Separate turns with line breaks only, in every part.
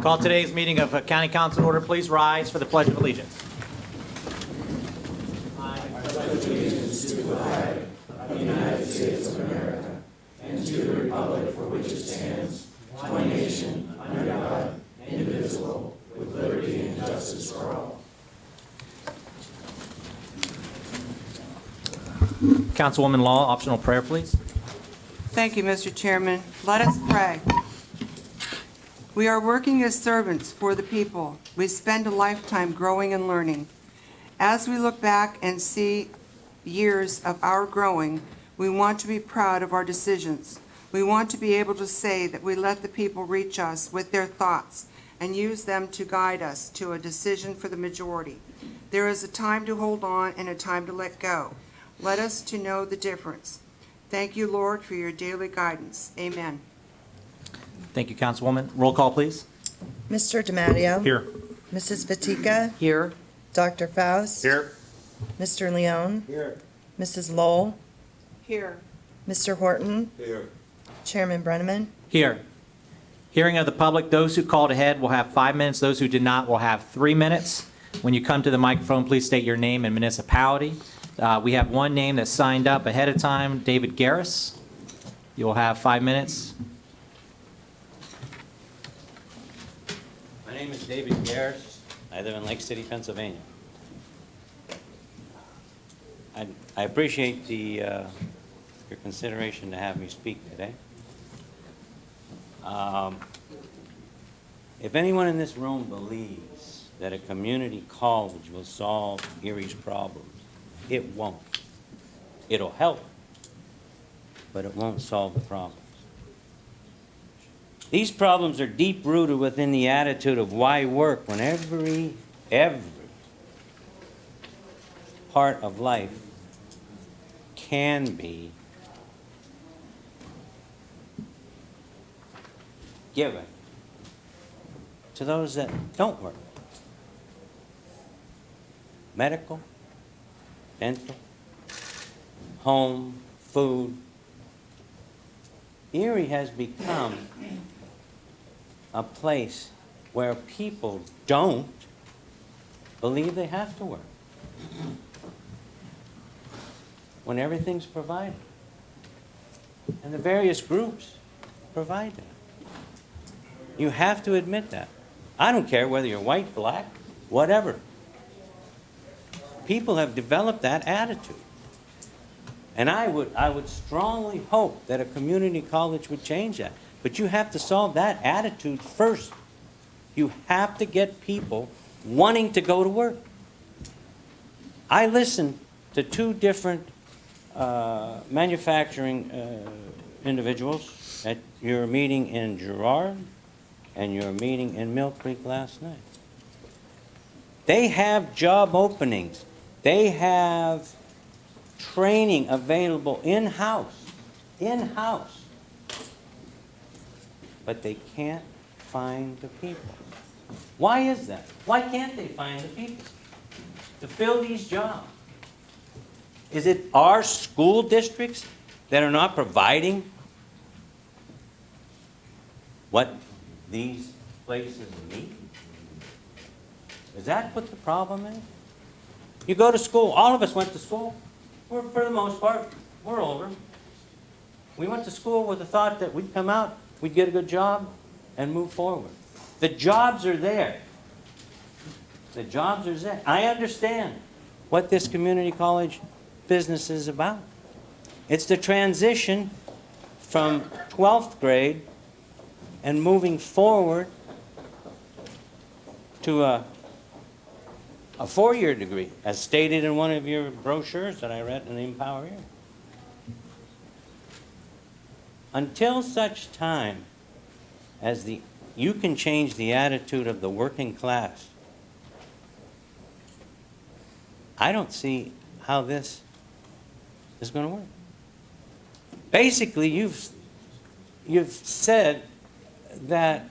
Call today's meeting of County Council order. Please rise for the Pledge of Allegiance.
I pledge allegiance to the flag of the United States of America and to the republic for which it stands, one nation, under God, indivisible, with liberty and justice for all.
Councilwoman Law, optional prayer, please.
Thank you, Mr. Chairman. Let us pray. We are working as servants for the people. We spend a lifetime growing and learning. As we look back and see years of our growing, we want to be proud of our decisions. We want to be able to say that we let the people reach us with their thoughts and use them to guide us to a decision for the majority. There is a time to hold on and a time to let go. Let us to know the difference. Thank you, Lord, for your daily guidance. Amen.
Thank you, Councilwoman. Roll call, please.
Mr. DeMaio.
Here.
Mrs. Fatika.
Here.
Dr. Faust.
Here.
Mr. Lyon.
Here.
Mrs. Lowell.
Here.
Mr. Horton.
Here.
Chairman Brenneman.
Here. Hearing of the public, those who called ahead will have 5 minutes. Those who did not will have 3 minutes. When you come to the microphone, please state your name and municipality. We have one name that signed up ahead of time, David Garris. You'll have 5 minutes.
My name is David Garris. I live in Lake City, Pennsylvania. I appreciate your consideration to have me speak today. If anyone in this room believes that a community college will solve Erie's problems, it won't. It'll help, but it won't solve the problems. These problems are deep-rooted within the attitude of why work when every part of life can be given to those that don't work. Medical, dental, home, food. Erie has become a place where people don't believe they have to work when everything's provided. And the various groups provide that. You have to admit that. I don't care whether you're white, black, whatever. People have developed that attitude. And I would strongly hope that a community college would change that. But you have to solve that attitude first. You have to get people wanting to go to work. I listened to two different manufacturing individuals at your meeting in Girard and your meeting in Mill Creek last night. They have job openings. They have training available in-house, but they can't find the people. Why is that? Why can't they find the people to fill these jobs? Is it our school districts that are not providing what these places need? Is that what the problem is? You go to school. All of us went to school. For the most part, we're older. We went to school with the thought that we'd come out, we'd get a good job, and move forward. The jobs are there. The jobs are there. I understand what this community college business is about. It's the transition from 12th grade and moving forward to a four-year degree, as stated in one of your brochures that I read in the Empower Erie. Until such time as you can change the attitude of the working class, I don't see how this is going to work. Basically, you've said that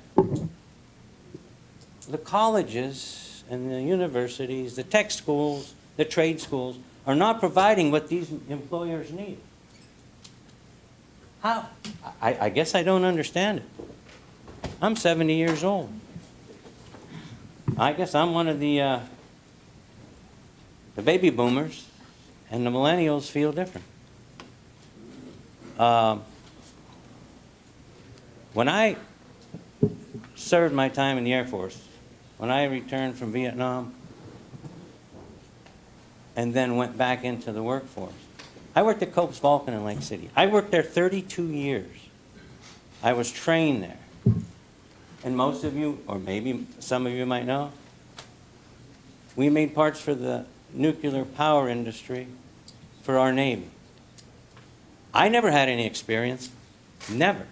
the colleges and the universities, the tech schools, the trade schools are not providing what these employers need. How? I guess I don't understand it. I'm 70 years old. I guess I'm one of the baby boomers, and the millennials feel different. When I served my time in the Air Force, when I returned from Vietnam, and then went back into the workforce, I worked at Copes Vulcan in Lake City. I worked there 32 years. I was trained there. And most of you, or maybe some of you might know, we made parts for the nuclear power industry for our Navy. I never had any experience, never.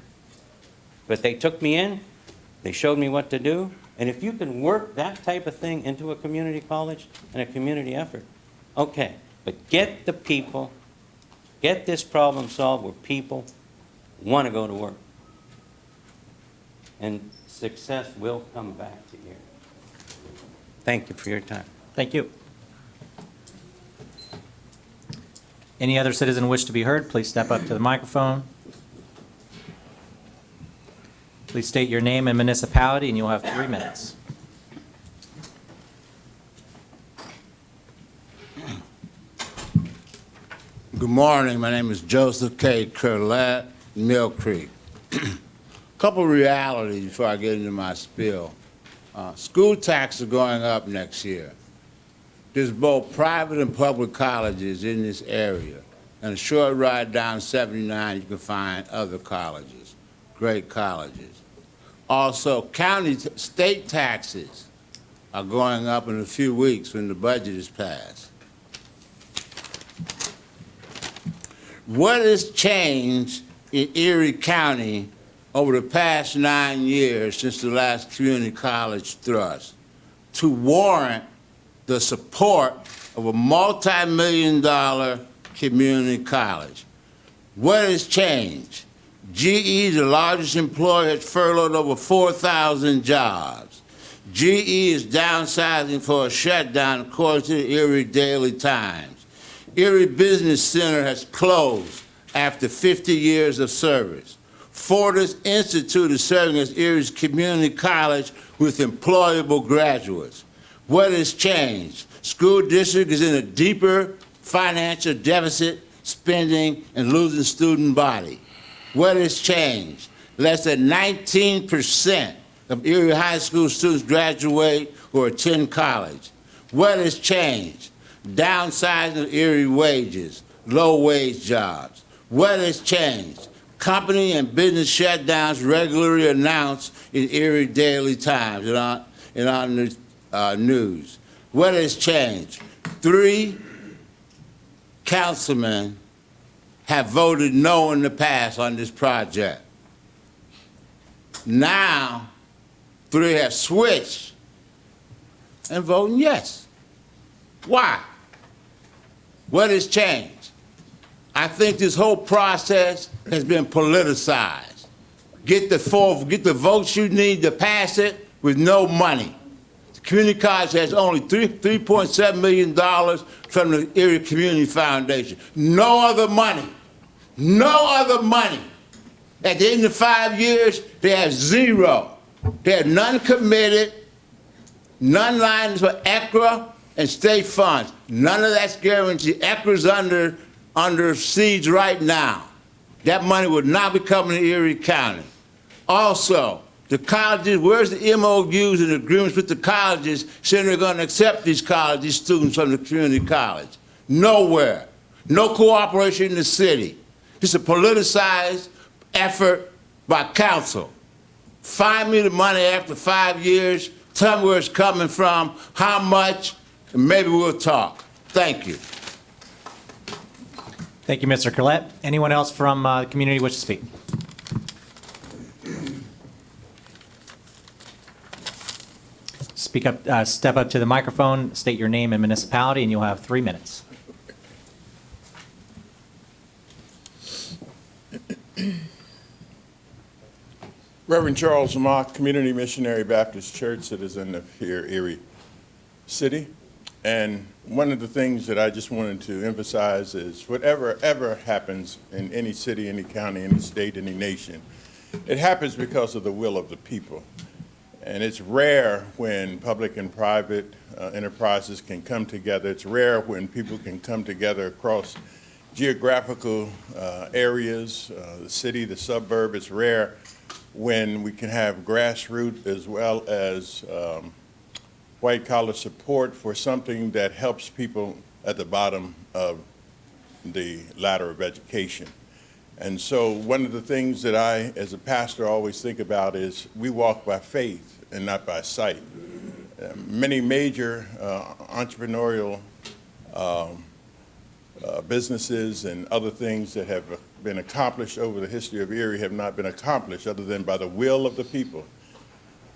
But they took me in, they showed me what to do, and if you can work that type of thing into a community college and a community effort, okay, but get the people, get this problem solved where people want to go to work. And success will come back to you. Thank you for your time.
Thank you. Any other citizen wish to be heard, please step up to the microphone. Please state your name and municipality, and you'll have 3 minutes.
Good morning. My name is Joseph Kade, Curlette, Mill Creek. Couple realities before I get into my spiel. School taxes are going up next year. There's both private and public colleges in this area. And a short ride down 79, you can find other colleges, great colleges. Also, state taxes are going up in a few weeks when the budget is passed. What has changed in Erie County over the past 9 years since the last community college thrust to warrant the support of a multi-million-dollar community college? What has changed? GE, the largest employer, has furloughed over 4,000 jobs. GE is downsizing for a shutdown, according to the Erie Daily Times. Erie Business Center has closed after 50 years of service. Fortis Institute is serving as Erie's community college with employable graduates. What has changed? School district is in a deeper financial deficit, spending, and losing student body. What has changed? Less than 19% of Erie high school students graduate or attend college. What has changed? Downsizing of Erie wages, low-wage jobs. What has changed? Company and business shutdowns regularly announced in Erie Daily Times and on the news. What has changed? 3 councilmen have voted no in the past on this project. Now, 3 have switched and voting yes. Why? What has changed? I think this whole process has been politicized. Get the votes you need to pass it with no money. The community college has only $3.7 million from the Erie Community Foundation. No other money. No other money. At the end of 5 years, they have 0. They have none committed, none lines for ECRA and state funds. None of that's guaranteed. ECRA's under siege right now. That money would not be coming to Erie County. Also, the colleges, where's the MOUs and agreements with the colleges saying they're going to accept these students from the community college? Nowhere. No cooperation in the city. It's a politicized effort by council. Find me the money after 5 years, tell me where it's coming from, how much, and maybe we'll talk. Thank you.
Thank you, Mr. Collette. Anyone else from the community wish to speak? Speak up, step up to the microphone, state your name and municipality, and you'll have 3 minutes.
Reverend Charles Mok, Community Missionary Baptist Church, citizen of here, Erie City. And one of the things that I just wanted to emphasize is whatever ever happens in any city, any county, any state, any nation, it happens because of the will of the people. And it's rare when public and private enterprises can come together. It's rare when people can come together across geographical areas, the city, the suburb. It's rare when we can have grassroots as well as white-collar support for something that helps people at the bottom of the ladder of education. And so one of the things that I, as a pastor, always think about is we walk by faith and not by sight. Many major entrepreneurial businesses and other things that have been accomplished over the history of Erie have not been accomplished other than by the will of the people.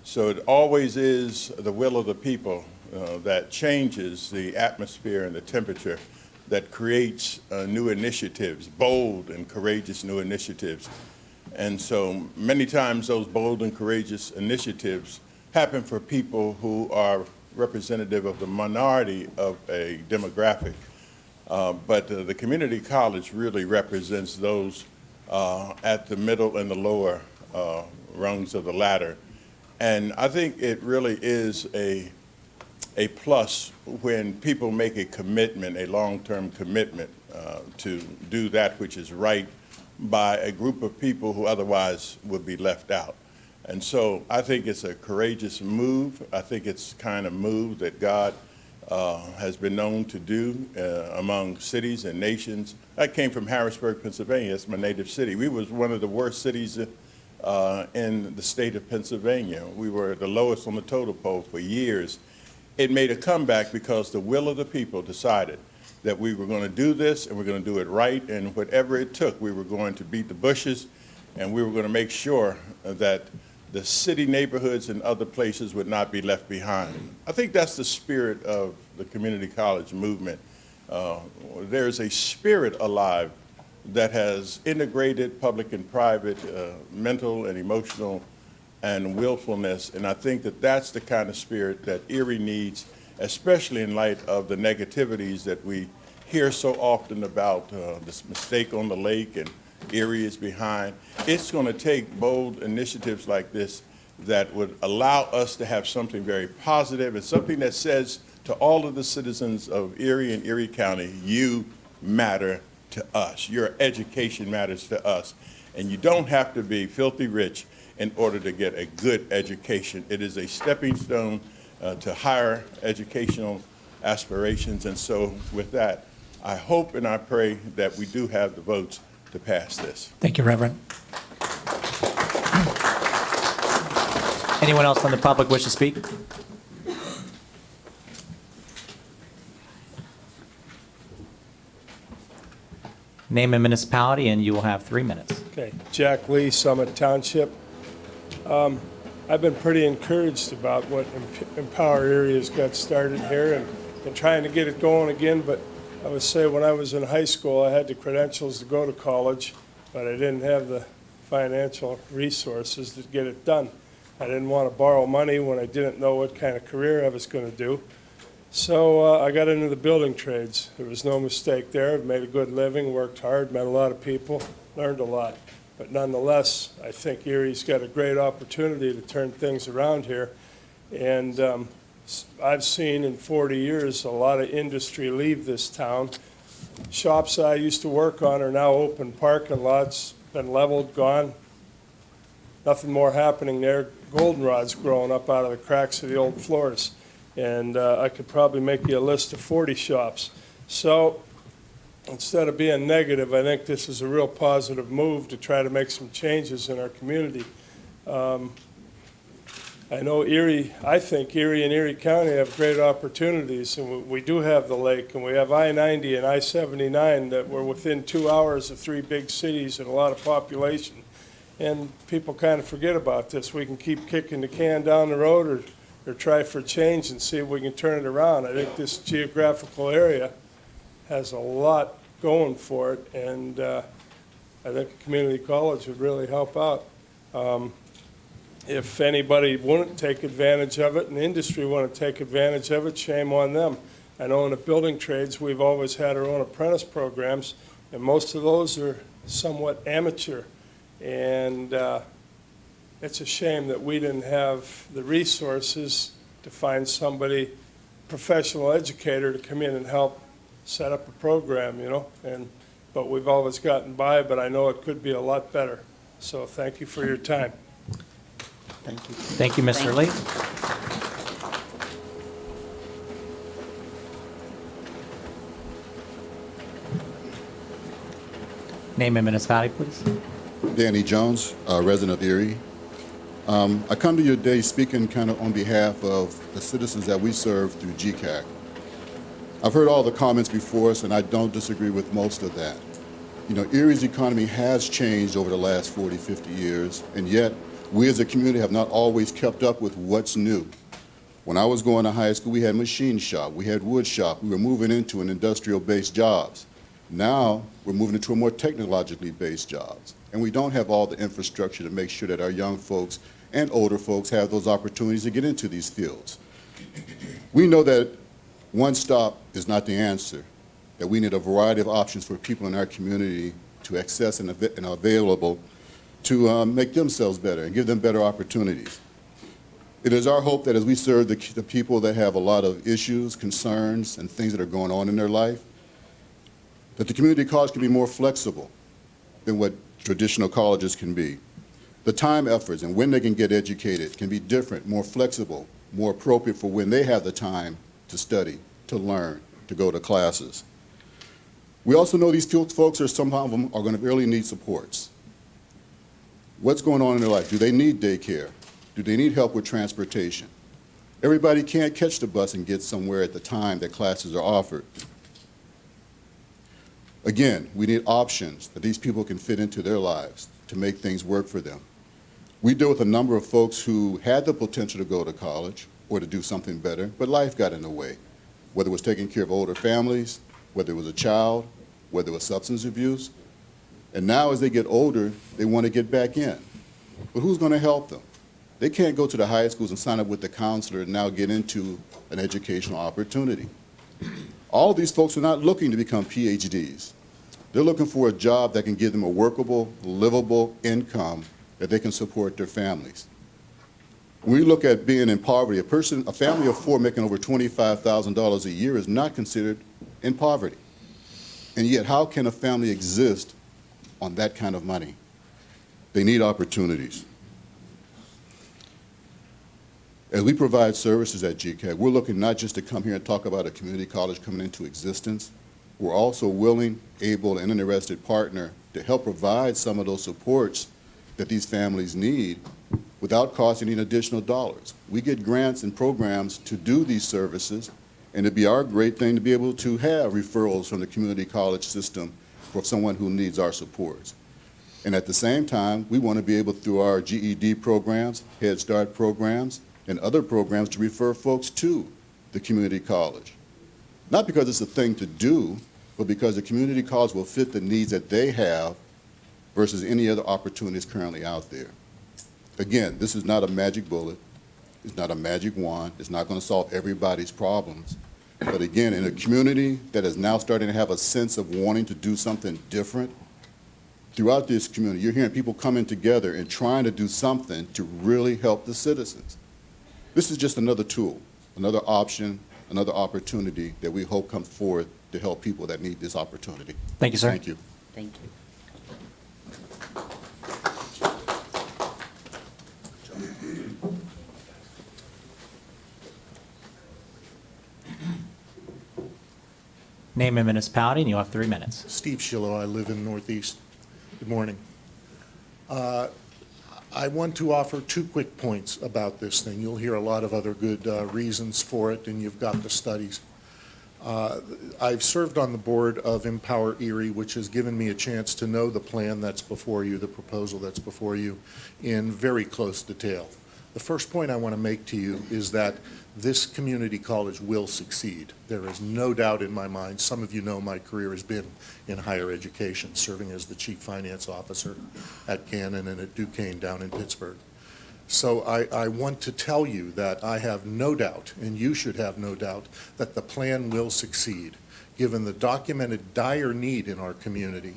So it always is the will of the people that changes the atmosphere and the temperature, that creates new initiatives, bold and courageous new initiatives. And so many times those bold and courageous initiatives happen for people who are representative of the minority of a demographic. But the community college really represents those at the middle and the lower rungs of the ladder. And I think it really is a plus when people make a commitment, a long-term commitment to do that which is right by a group of people who otherwise would be left out. And so I think it's a courageous move. I think it's the kind of move that God has been known to do among cities and nations. I came from Harrisburg, Pennsylvania. That's my native city. We was one of the worst cities in the state of Pennsylvania. We were the lowest on the totem pole for years. It made a comeback because the will of the people decided that we were going to do this and we're going to do it right, and whatever it took, we were going to beat the bushes, and we were going to make sure that the city neighborhoods and other places would not be left behind. I think that's the spirit of the community college movement. There's a spirit alive that has integrated public and private, mental and emotional and willfulness, and I think that that's the kind of spirit that Erie needs, especially in light of the negativities that we hear so often about this mistake on the lake and Erie is behind. It's going to take bold initiatives like this that would allow us to have something very positive and something that says to all of the citizens of Erie and Erie County, you matter to us. Your education matters to us. And you don't have to be filthy rich in order to get a good education. It is a stepping stone to higher educational aspirations. And so with that, I hope and I pray that we do have the votes to pass this.
Thank you, Reverend. Anyone else from the public wish to speak? Name and municipality, and you will have 3 minutes.
Okay, Jack Lee, Summit Township. I've been pretty encouraged about what Empower Erie has got started here and trying to get it going again, but I would say when I was in high school, I had the credentials to go to college, but I didn't have the financial resources to get it done. I didn't want to borrow money when I didn't know what kind of career I was going to do. So I got into the building trades. There was no mistake there. I've made a good living, worked hard, met a lot of people, learned a lot. But nonetheless, I think Erie's got a great opportunity to turn things around here. And I've seen in 40 years a lot of industry leave this town. Shops I used to work on are now open parking lots, been leveled, gone. Nothing more happening there. Goldenrod's growing up out of the cracks of the old floors. And I could probably make you a list of 40 shops. So instead of being negative, I think this is a real positive move to try to make some changes in our community. I know Erie, I think Erie and Erie County have great opportunities, and we do have the lake, and we have I-90 and I-79 that we're within 2 hours of 3 big cities and a lot of population. And people kind of forget about this. We can keep kicking the can down the road or try for change and see if we can turn it around. I think this geographical area has a lot going for it, and I think a community college would really help out. If anybody wouldn't take advantage of it and the industry wouldn't take advantage of it, shame on them. I know in the building trades we've always had our own apprentice programs, and most of those are somewhat amateur. And it's a shame that we didn't have the resources to find somebody, professional educator, to come in and help set up a program, you know, but we've always gotten by, but I know it could be a lot better. So thank you for your time.
Thank you.
Thank you, Mr. Lee. Name and municipality, please.
Danny Jones, resident of Erie. I come to you today speaking kind of on behalf of the citizens that we serve through GCAC. I've heard all the comments before us, and I don't disagree with most of that. You know, Erie's economy has changed over the last 40, 50 years, and yet we as a community have not always kept up with what's new. When I was going to high school, we had machine shop, we had wood shop, we were moving into an industrial-based jobs. Now, we're moving into a more technologically based jobs, and we don't have all the infrastructure to make sure that our young folks and older folks have those opportunities to get into these fields. We know that one stop is not the answer, that we need a variety of options for people in our community to access and available to make themselves better and give them better opportunities. It is our hope that as we serve the people that have a lot of issues, concerns, and things that are going on in their life, that the community college can be more flexible than what traditional colleges can be. The time efforts and when they can get educated can be different, more flexible, more appropriate for when they have the time to study, to learn, to go to classes. We also know these folks are, some of them are going to really need supports. What's going on in their life? Do they need daycare? Do they need help with transportation? Everybody can't catch the bus and get somewhere at the time that classes are offered. Again, we need options that these people can fit into their lives to make things work for them. We deal with a number of folks who had the potential to go to college or to do something better, but life got in the way, whether it was taking care of older families, whether it was a child, whether it was substance abuse. And now as they get older, they want to get back in. But who's going to help them? They can't go to the high schools and sign up with the counselor and now get into an educational opportunity. All these folks are not looking to become PhDs. They're looking for a job that can give them a workable, livable income that they can support their families. When we look at being in poverty, a family of four making over $25,000 a year is not considered in poverty. And yet, how can a family exist on that kind of money? They need opportunities. As we provide services at GCAC, we're looking not just to come here and talk about a community college coming into existence. We're also willing, able, and interested partner to help provide some of those supports that these families need without costing any additional dollars. We get grants and programs to do these services, and it'd be our great thing to be able to have referrals from the community college system for someone who needs our supports. And at the same time, we want to be able, through our GED programs, Head Start programs, and other programs, to refer folks to the community college. Not because it's a thing to do, but because the community college will fit the needs that they have versus any other opportunities currently out there. Again, this is not a magic bullet. It's not a magic wand. It's not going to solve everybody's problems. But again, in a community that is now starting to have a sense of wanting to do something different, throughout this community, you're hearing people coming together and trying to do something to really help the citizens. This is just another tool, another option, another opportunity that we hope comes forth to help people that need this opportunity.
Thank you, sir.
Thank you.
Thank you.
Name and municipality, and you'll have 3 minutes.
Steve Schill, I live in Northeast. Good morning. I want to offer 2 quick points about this thing. You'll hear a lot of other good reasons for it, and you've got the studies. I've served on the board of Empower Erie, which has given me a chance to know the plan that's before you, the proposal that's before you, in very close detail. The first point I want to make to you is that this community college will succeed. There is no doubt in my mind. Some of you know my career has been in higher education, serving as the chief finance officer at Gannon and at Duquesne down in Pittsburgh. So I want to tell you that I have no doubt, and you should have no doubt, that the plan will succeed. given the documented dire need in our community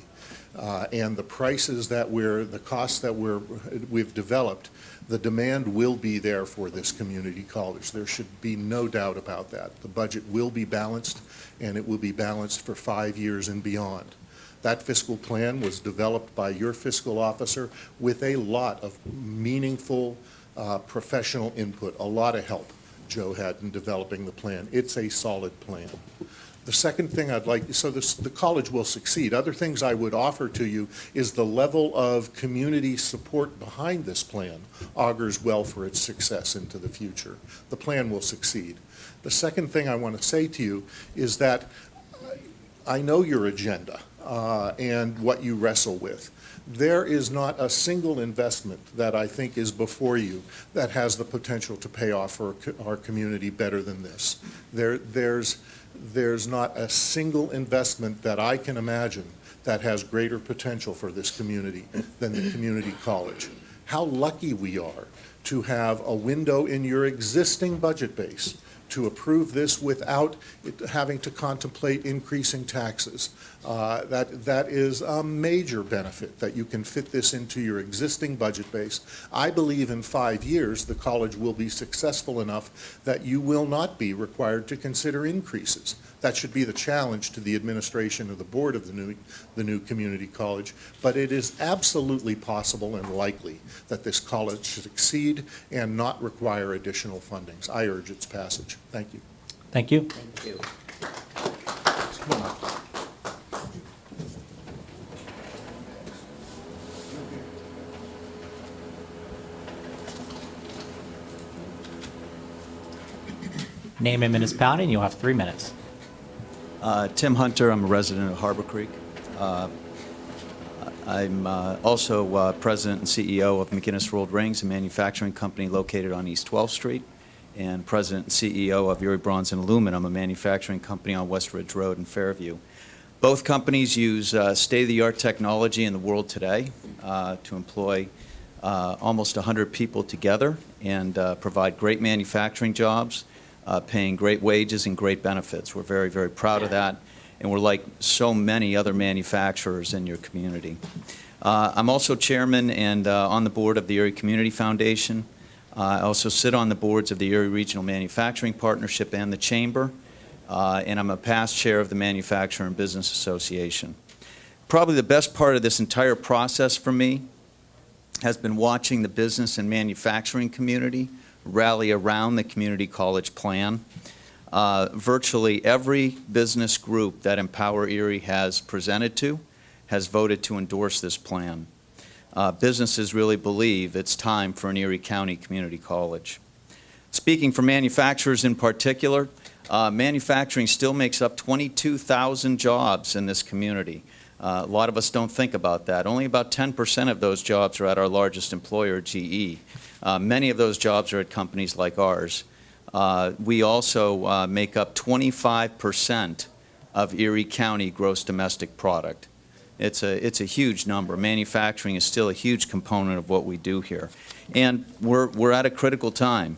and the prices that the costs that we've developed, the demand will be there for this community college. There should be no doubt about that. The budget will be balanced, and it will be balanced for 5 years and beyond. That fiscal plan was developed by your fiscal officer with a lot of meaningful professional input, a lot of help Joe had in developing the plan. It's a solid plan. The second thing I'd like, so the college will succeed. Other things I would offer to you is the level of community support behind this plan augurs well for its success into the future. The plan will succeed. The second thing I want to say to you is that I know your agenda and what you wrestle with. There is not a single investment that I think is before you that has the potential to pay off for our community better than this. There's not a single investment that I can imagine that has greater potential for this community than the community college. How lucky we are to have a window in your existing budget base to approve this without having to contemplate increasing taxes. That is a major benefit, that you can fit this into your existing budget base. I believe in 5 years the college will be successful enough that you will not be required to consider increases. That should be the challenge to the administration of the board of the new community college, but it is absolutely possible and likely that this college should succeed and not require additional fundings. I urge its passage. Thank you.
Thank you.
Thank you.
Name and municipality, and you'll have 3 minutes.
Tim Hunter, I'm a resident of Harbor Creek. I'm also president and CEO of McInnes Rolled Rings, a manufacturing company located on East 12th Street, and president and CEO of Erie Bronze and Aluminum, a manufacturing company on West Ridge Road in Fairview. Both companies use state-of-the-art technology in the world today to employ almost 100 people together and provide great manufacturing jobs, paying great wages and great benefits. We're very, very proud of that, and we're like so many other manufacturers in your community. I'm also chairman and on the board of the Erie Community Foundation. I also sit on the boards of the Erie Regional Manufacturing Partnership and the Chamber, and I'm a past chair of the Manufacturer and Business Association. Probably the best part of this entire process for me has been watching the business and manufacturing community rally around the community college plan. Virtually every business group that Empower Erie has presented to has voted to endorse this plan. Businesses really believe it's time for an Erie County community college. Speaking for manufacturers in particular, manufacturing still makes up 22,000 jobs in this community. A lot of us don't think about that. Only about 10% of those jobs are at our largest employer, GE. Many of those jobs are at companies like ours. We also make up 25% of Erie County gross domestic product. It's a huge number. Manufacturing is still a huge component of what we do here. And we're at a critical time.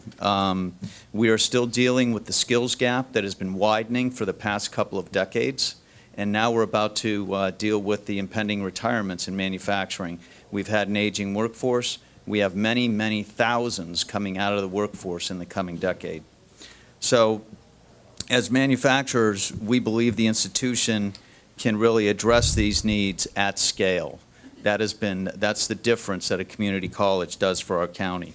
We are still dealing with the skills gap that has been widening for the past couple of decades. And now we're about to deal with the impending retirements in manufacturing. We've had an aging workforce. We have many, many thousands coming out of the workforce in the coming decade. So as manufacturers, we believe the institution can really address these needs at scale. That's the difference that a community college does for our county.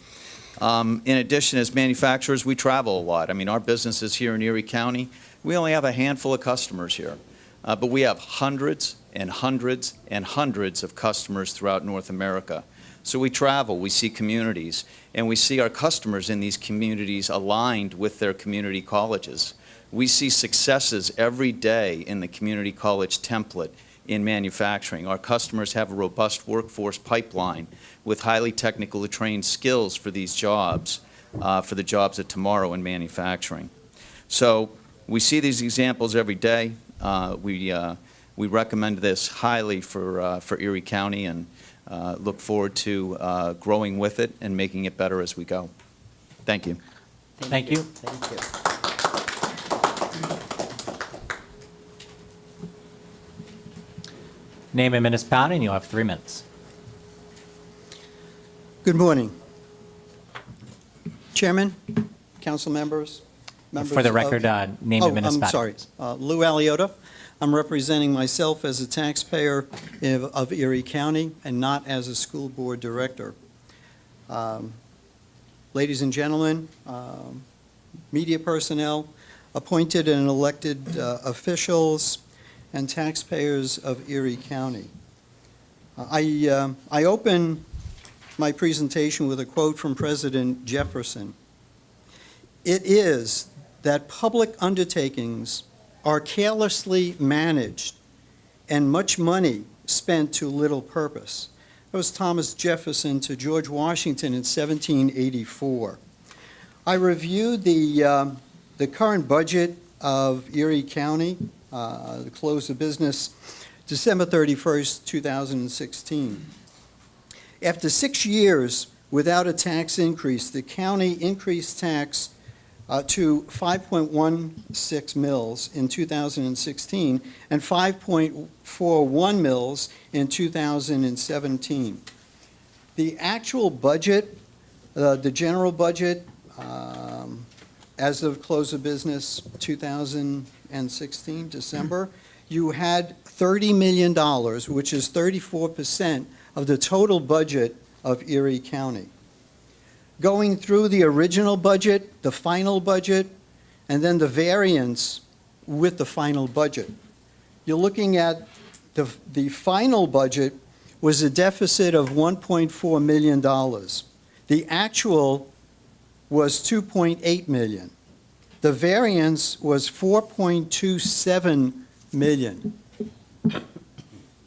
In addition, as manufacturers, we travel a lot. I mean, our businesses here in Erie County, we only have a handful of customers here. But we have hundreds and hundreds and hundreds of customers throughout North America. So we travel, we see communities, and we see our customers in these communities aligned with their community colleges. We see successes every day in the community college template in manufacturing. Our customers have a robust workforce pipeline with highly technically trained skills for these jobs, for the jobs of tomorrow in manufacturing. So we see these examples every day. We recommend this highly for Erie County and look forward to growing with it and making it better as we go. Thank you.
Thank you.
Thank you.
Name and municipality, and you'll have 3 minutes.
Good morning. Chairman, council members.
For the record, name and municipality.
I'm sorry. Lou Alioto. I'm representing myself as a taxpayer of Erie County and not as a school board director. Ladies and gentlemen, media personnel, appointed and elected officials, and taxpayers of Erie County. I open my presentation with a quote from President Jefferson. "It is that public undertakings are carelessly managed and much money spent to little purpose." That was Thomas Jefferson to George Washington in 1784. I reviewed the current budget of Erie County, the close of business December 31st, 2016. After 6 years without a tax increase, the county increased tax to 5.16 mils in 2016 and 5.41 mils in 2017. The actual budget, the general budget, as of close of business 2016, December, you had $30 million, which is 34% of the total budget of Erie County. Going through the original budget, the final budget, and then the variance with the final budget. You're looking at the final budget was a deficit of $1.4 million. The actual was $2.8 million. The variance was $4.27 million.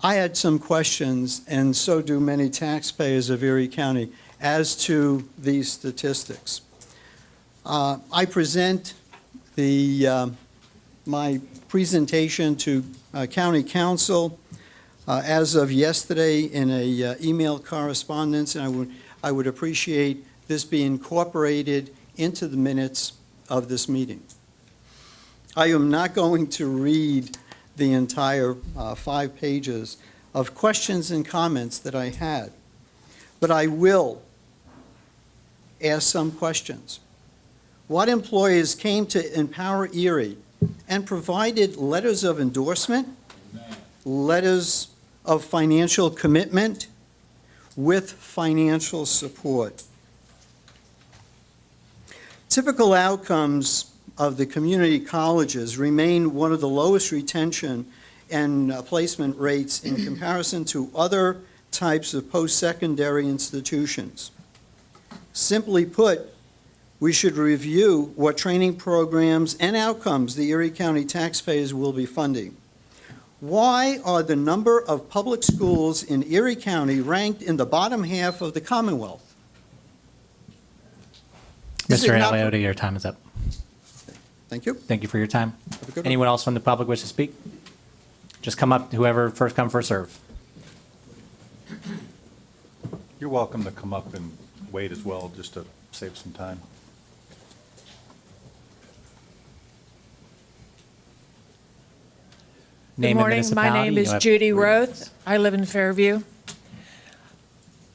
I had some questions, and so do many taxpayers of Erie County, as to these statistics. I present my presentation to County Council as of yesterday in a email correspondence, and I would appreciate this be incorporated into the minutes of this meeting. I am not going to read the entire 5 pages of questions and comments that I had, but I will ask some questions. What employees came to Empower Erie and provided letters of endorsement, letters of financial commitment with financial support? Typical outcomes of the community colleges remain one of the lowest retention and placement rates in comparison to other types of post-secondary institutions. Simply put, we should review what training programs and outcomes the Erie County taxpayers will be funding. Why are the number of public schools in Erie County ranked in the bottom half of the Commonwealth?
Mr. Alioto, your time is up.
Thank you.
Thank you for your time.
Have a good one.
Anyone else from the public wish to speak? Just come up, whoever first come, first serve.
You're welcome to come up and wait as well, just to save some time.
Name
Good
and
morning.
municipality.
My name
You
is
have
Judy
3
Rhodes.
minutes.
I live in Fairview.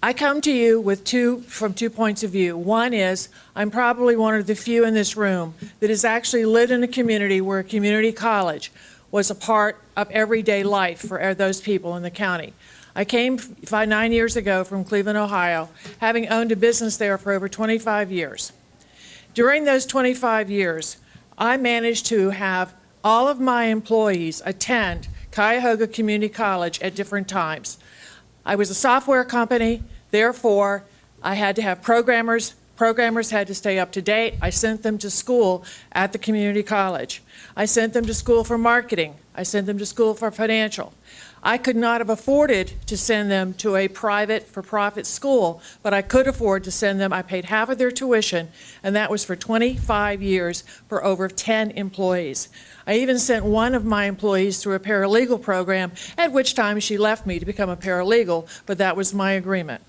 I come to you with from two points of view. One is I'm probably one of the few in this room that has actually lived in a community where a community college was a part of everyday life for those people in the county. I came 9 years ago from Cleveland, Ohio, having owned a business there for over 25 years. During those 25 years, I managed to have all of my employees attend Cuyahoga Community College at different times. I was a software company, therefore I had to have programmers. Programmers had to stay up to date. I sent them to school at the community college. I sent them to school for marketing. I sent them to school for financial. I could not have afforded to send them to a private for-profit school, but I could afford to send them. I paid half of their tuition, and that was for 25 years for over 10 employees. I even sent one of my employees through a paralegal program, at which time she left me to become a paralegal, but that was my agreement.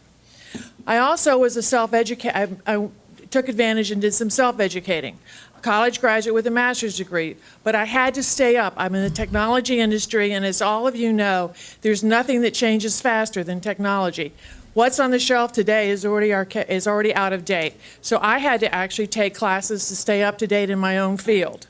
I also was a self-educator. I took advantage and did some self-educating. college graduate with a master's degree, but I had to stay up. I'm in the technology industry, and as all of you know, there's nothing that changes faster than technology. What's on the shelf today is already out of date. So I had to actually take classes to stay up to date in my own field.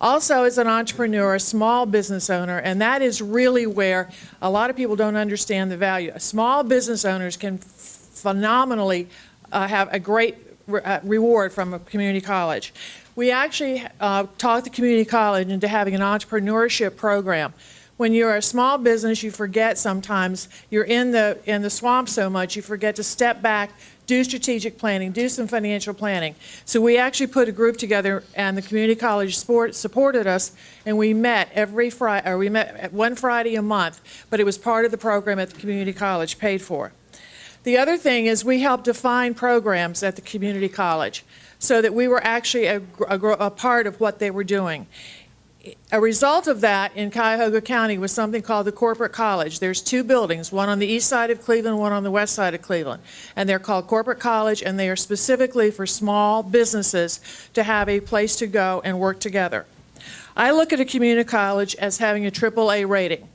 Also, as an entrepreneur, a small business owner, and that is really where a lot of people don't understand the value. Small business owners can phenomenally have a great reward from a community college. We actually talked the community college into having an entrepreneurship program. When you're a small business, you forget sometimes, you're in the swamp so much, you forget to step back, do strategic planning, do some financial planning. So we actually put a group together, and the community college supported us, and we met every Friday, or we met one Friday a month, but it was part of the program at the community college, paid for. The other thing is we helped define programs at the community college so that we were actually a part of what they were doing. A result of that in Cuyahoga County was something called the Corporate College. There's two buildings, one on the east side of Cleveland, one on the west side of Cleveland. And they're called Corporate College, and they are specifically for small businesses to have a place to go and work together. I look at a community college as having a AAA rating.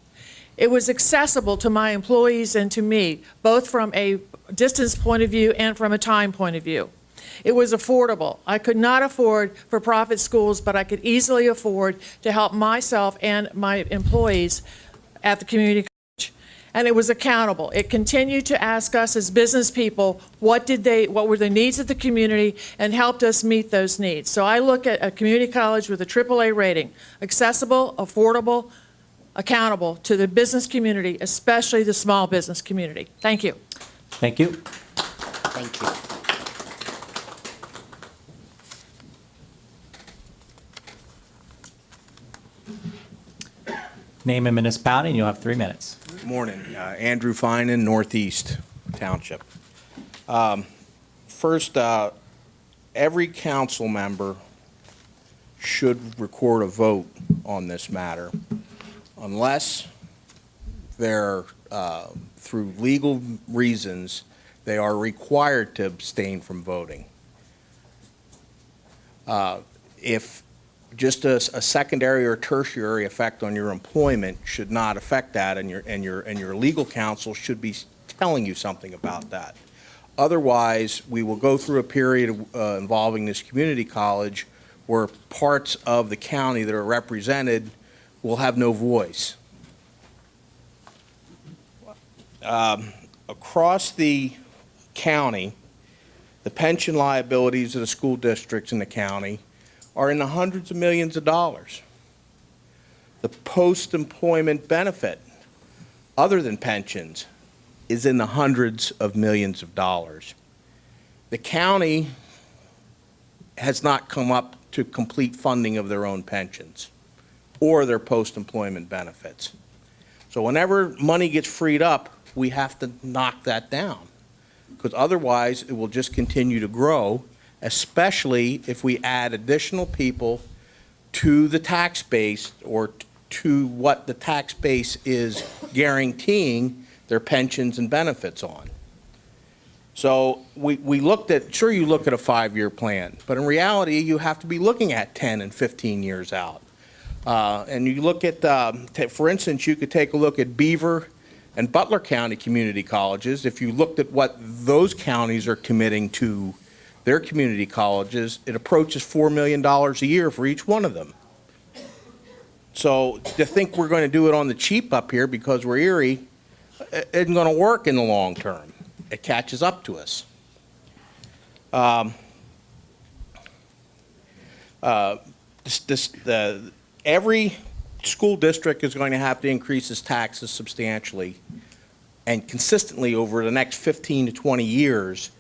It was accessible to my employees and to me, both from a distance point of view and from a time point of view. It was affordable. I could not afford for-profit schools, but I could easily afford to help myself and my employees at the community college. And it was accountable. It continued to ask us as business people, what were the needs of the community, and helped us meet those needs. So I look at a community college with a AAA rating, accessible, affordable, accountable to the business community, especially the small business community. Thank you.
Thank you.
Thank you.
Name and municipality, and you'll have 3 minutes.
Morning. Andrew Finan, Northeast Township. First, every council member should record a vote on this matter unless they're, through legal reasons, they are required to abstain from voting. If just a secondary or tertiary effect on your employment should not affect that, and your legal counsel should be telling you something about that. Otherwise, we will go through a period involving this community college where parts of the county that are represented will have no voice. Across the county, the pension liabilities of the school districts in the county are in the hundreds of millions of dollars. The post-employment benefit, other than pensions, is in the hundreds of millions of dollars. The county has not come up to complete funding of their own pensions or their post-employment benefits. So whenever money gets freed up, we have to knock that down, because otherwise it will just continue to grow, especially if we add additional people to the tax base, or to what the tax base is guaranteeing their pensions and benefits on. So we looked at, sure, you look at a 5-year plan, but in reality you have to be looking at 10 and 15 years out. And you look at, for instance, you could take a look at Beaver and Butler County community colleges. If you looked at what those counties are committing to their community colleges, it approaches $4 million a year for each one of them. So to think we're going to do it on the cheap up here because we're Erie isn't going to work in the long term. It catches up to us. Every school district is going to have to increase its taxes substantially and consistently over the next 15 to 20 years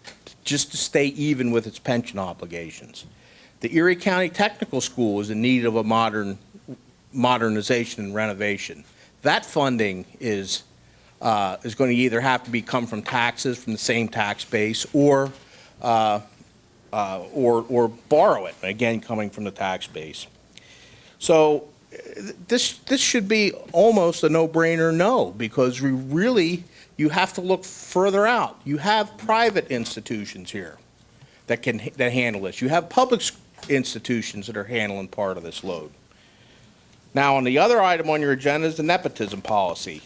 just to stay even with its pension obligations. The Erie County Technical School is in need of a modernization and renovation. That funding is going to either have to come from taxes from the same tax base, or borrow it, again coming from the tax base. So this should be almost a no-brainer no, because you have to look further out. You have private institutions here that handle this. You have public institutions that are handling part of this load. Now, on the other item on your agenda is the nepotism policy.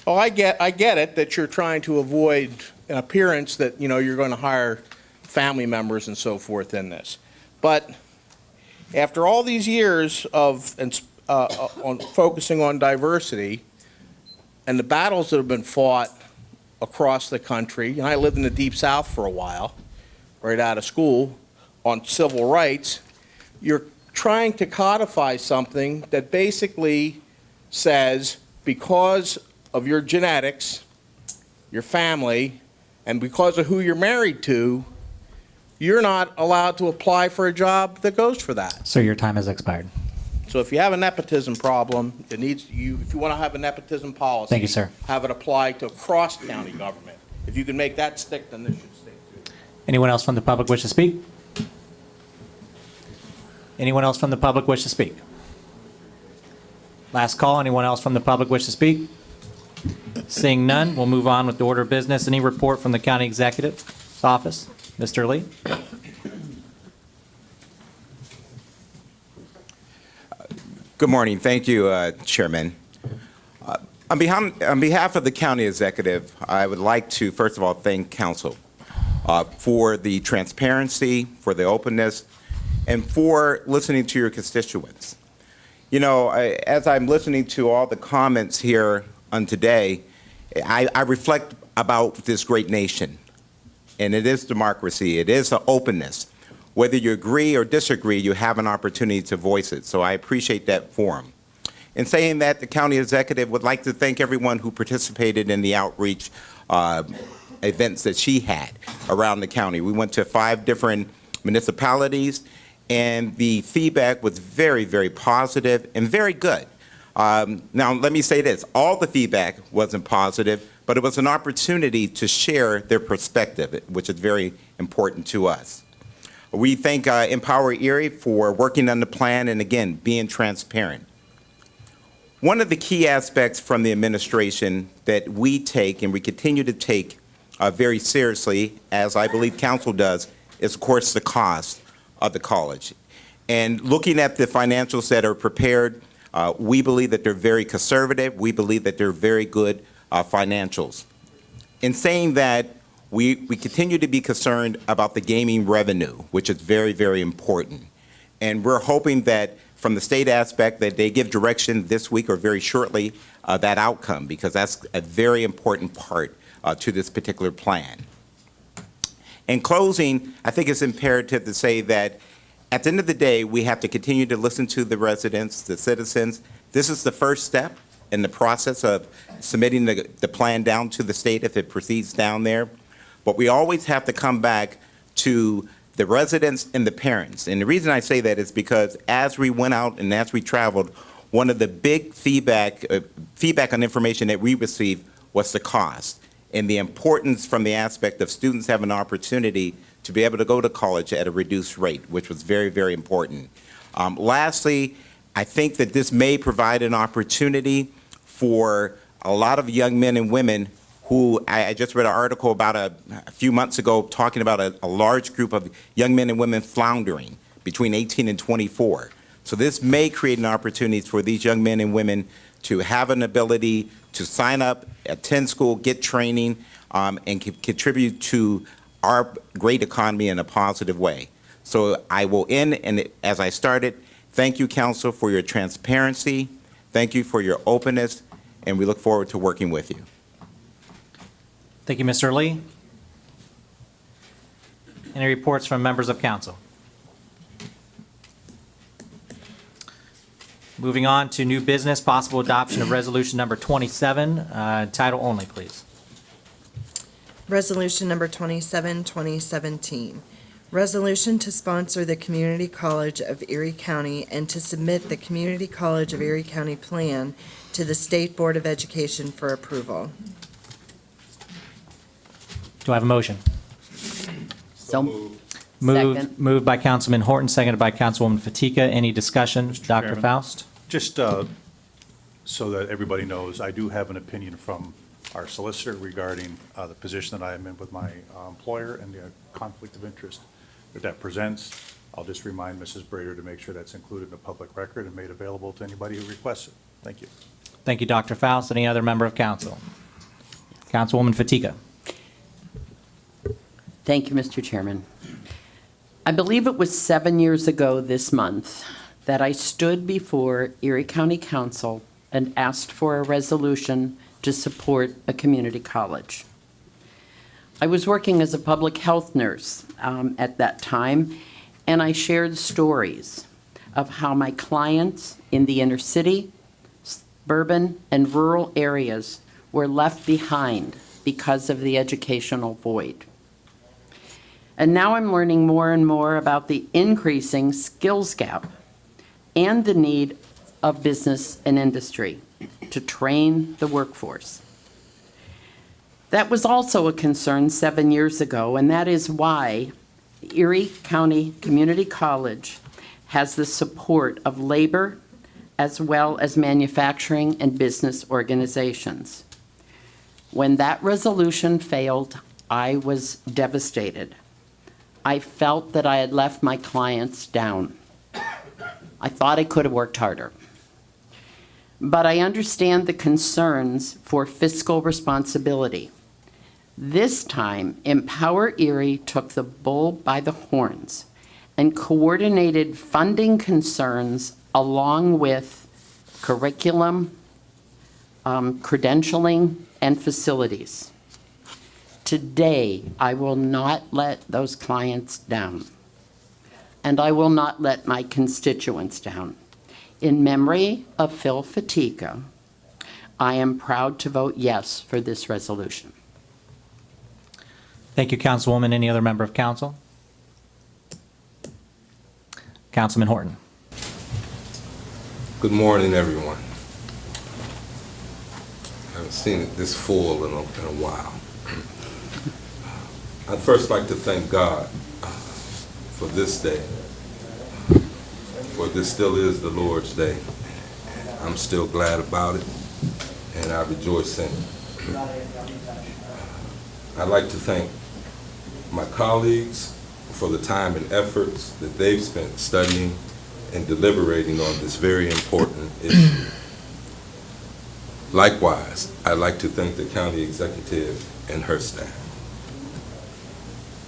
Oh, I get it that you're trying to avoid an appearance that, you're going to hire family members and so forth in this. But after all these years of on focusing on diversity and the battles that have been fought across the country, and I lived in the Deep South for a while, right out of school, on civil rights, you're trying to codify something that basically says because of your genetics, your family, and because of who you're married to, you're not allowed to apply for a job that goes for that.
Sir, your time has expired.
So if you have a nepotism problem, if you want to have a nepotism policy.
Thank you, sir.
Have it apply to across county government. If you can make that stick, then this should stick too.
Anyone else from the public wish to speak? Anyone else from the public wish to speak? Last call, anyone else from the public wish to speak? Seeing none, we'll move on with the order of business. Any report from the county executive's office? Mr. Lee?
Good morning. Thank you, Chairman. On behalf of the county executive, I would like to, first of all, thank council for the transparency, for the openness, and for listening to your constituents. As I'm listening to all the comments here on today, I reflect about this great nation, and it is democracy. It is an openness. Whether you agree or disagree, you have an opportunity to voice it. So I appreciate that forum. In saying that, the county executive would like to thank everyone who participated in the outreach events that she had around the county. We went to 5 different municipalities, and the feedback was very, very positive and very good. Now, let me say this. All the feedback wasn't positive, but it was an opportunity to share their perspective, which is very important to us. We thank Empower Erie for working on the plan and, again, being transparent. One of the key aspects from the administration that we take and we continue to take very seriously, as I believe council does, is, of course, the cost of the college. And looking at the financials that are prepared, we believe that they're very conservative. We believe that they're very good financials. In saying that, we continue to be concerned about the gaming revenue, which is very, very important. And we're hoping that from the state aspect that they give direction this week or very shortly that outcome, because that's a very important part to this particular plan. In closing, I think it's imperative to say that at the end of the day, we have to continue to listen to the residents, the citizens. This is the first step in the process of submitting the plan down to the state if it proceeds down there. But we always have to come back to the residents and the parents. And the reason I say that is because as we went out and as we traveled, one of the big feedback on information that we received was the cost and the importance from the aspect of students having an opportunity to be able to go to college at a reduced rate, which was very, very important. Lastly, I think that this may provide an opportunity for a lot of young men and women who I just read an article about a few months ago talking about a large group of young men and women floundering between 18 and 24. So this may create an opportunity for these young men and women to have an ability to sign up, attend school, get training, and contribute to our great economy in a positive way. So I will end, and as I started, thank you, Council, for your transparency. Thank you for your openness, and we look forward to working with you.
Thank you, Mr. Lee. Any reports from members of council? Moving on to new business, possible adoption of resolution number 27, title only, please.
Resolution number 27, 2017. Resolution to sponsor the Community College of Erie County and to submit the Community College of Erie County plan to the State Board of Education for approval.
Do I have a motion?
So Second.
Moved by Councilman Horton, seconded by Councilwoman Fatika. Any discussion?
Mr.
Dr.
Chairman.
Faust?
Just so that everybody knows, I do have an opinion from our solicitor regarding the position that I am in with my employer and the conflict of interest that presents. I'll just remind Mrs. Brader to make sure that's included in the public record and made available to anybody who requests it. Thank you.
Thank you, Dr. Faust. Any other member of council? Councilwoman Fatiga.
Thank you, Mr. Chairman. I believe it was 7 years ago this month that I stood before Erie County Council and asked for a resolution to support a community college. I was working as a public health nurse at that time, and I shared stories of how my clients in the inner city, suburban, and rural areas were left behind because of the educational void. And now I'm learning more and more about the increasing skills gap and the need of business and industry to train the workforce. That was also a concern 7 years ago, and that is why Erie County Community College has the support of labor as well as manufacturing and business organizations. When that resolution failed, I was devastated. I felt that I had left my clients down. I thought I could have worked harder. But I understand the concerns for fiscal responsibility. This time, Empower Erie took the bull by the horns and coordinated funding concerns along with curriculum, credentialing, and facilities. Today, I will not let those clients down, and I will not let my constituents down. In memory of Phil Fatiga, I am proud to vote yes for this resolution.
Thank you, Councilwoman. Any other member of council? Councilman Horton.
Good morning, everyone. I haven't seen it this full in a while. I'd first like to thank God for this day, for this still is the Lord's day. I'm still glad about it, and I rejoice in it. I'd like to thank my colleagues for the time and efforts that they've spent studying and deliberating on this very important issue. Likewise, I'd like to thank the county executive and her staff.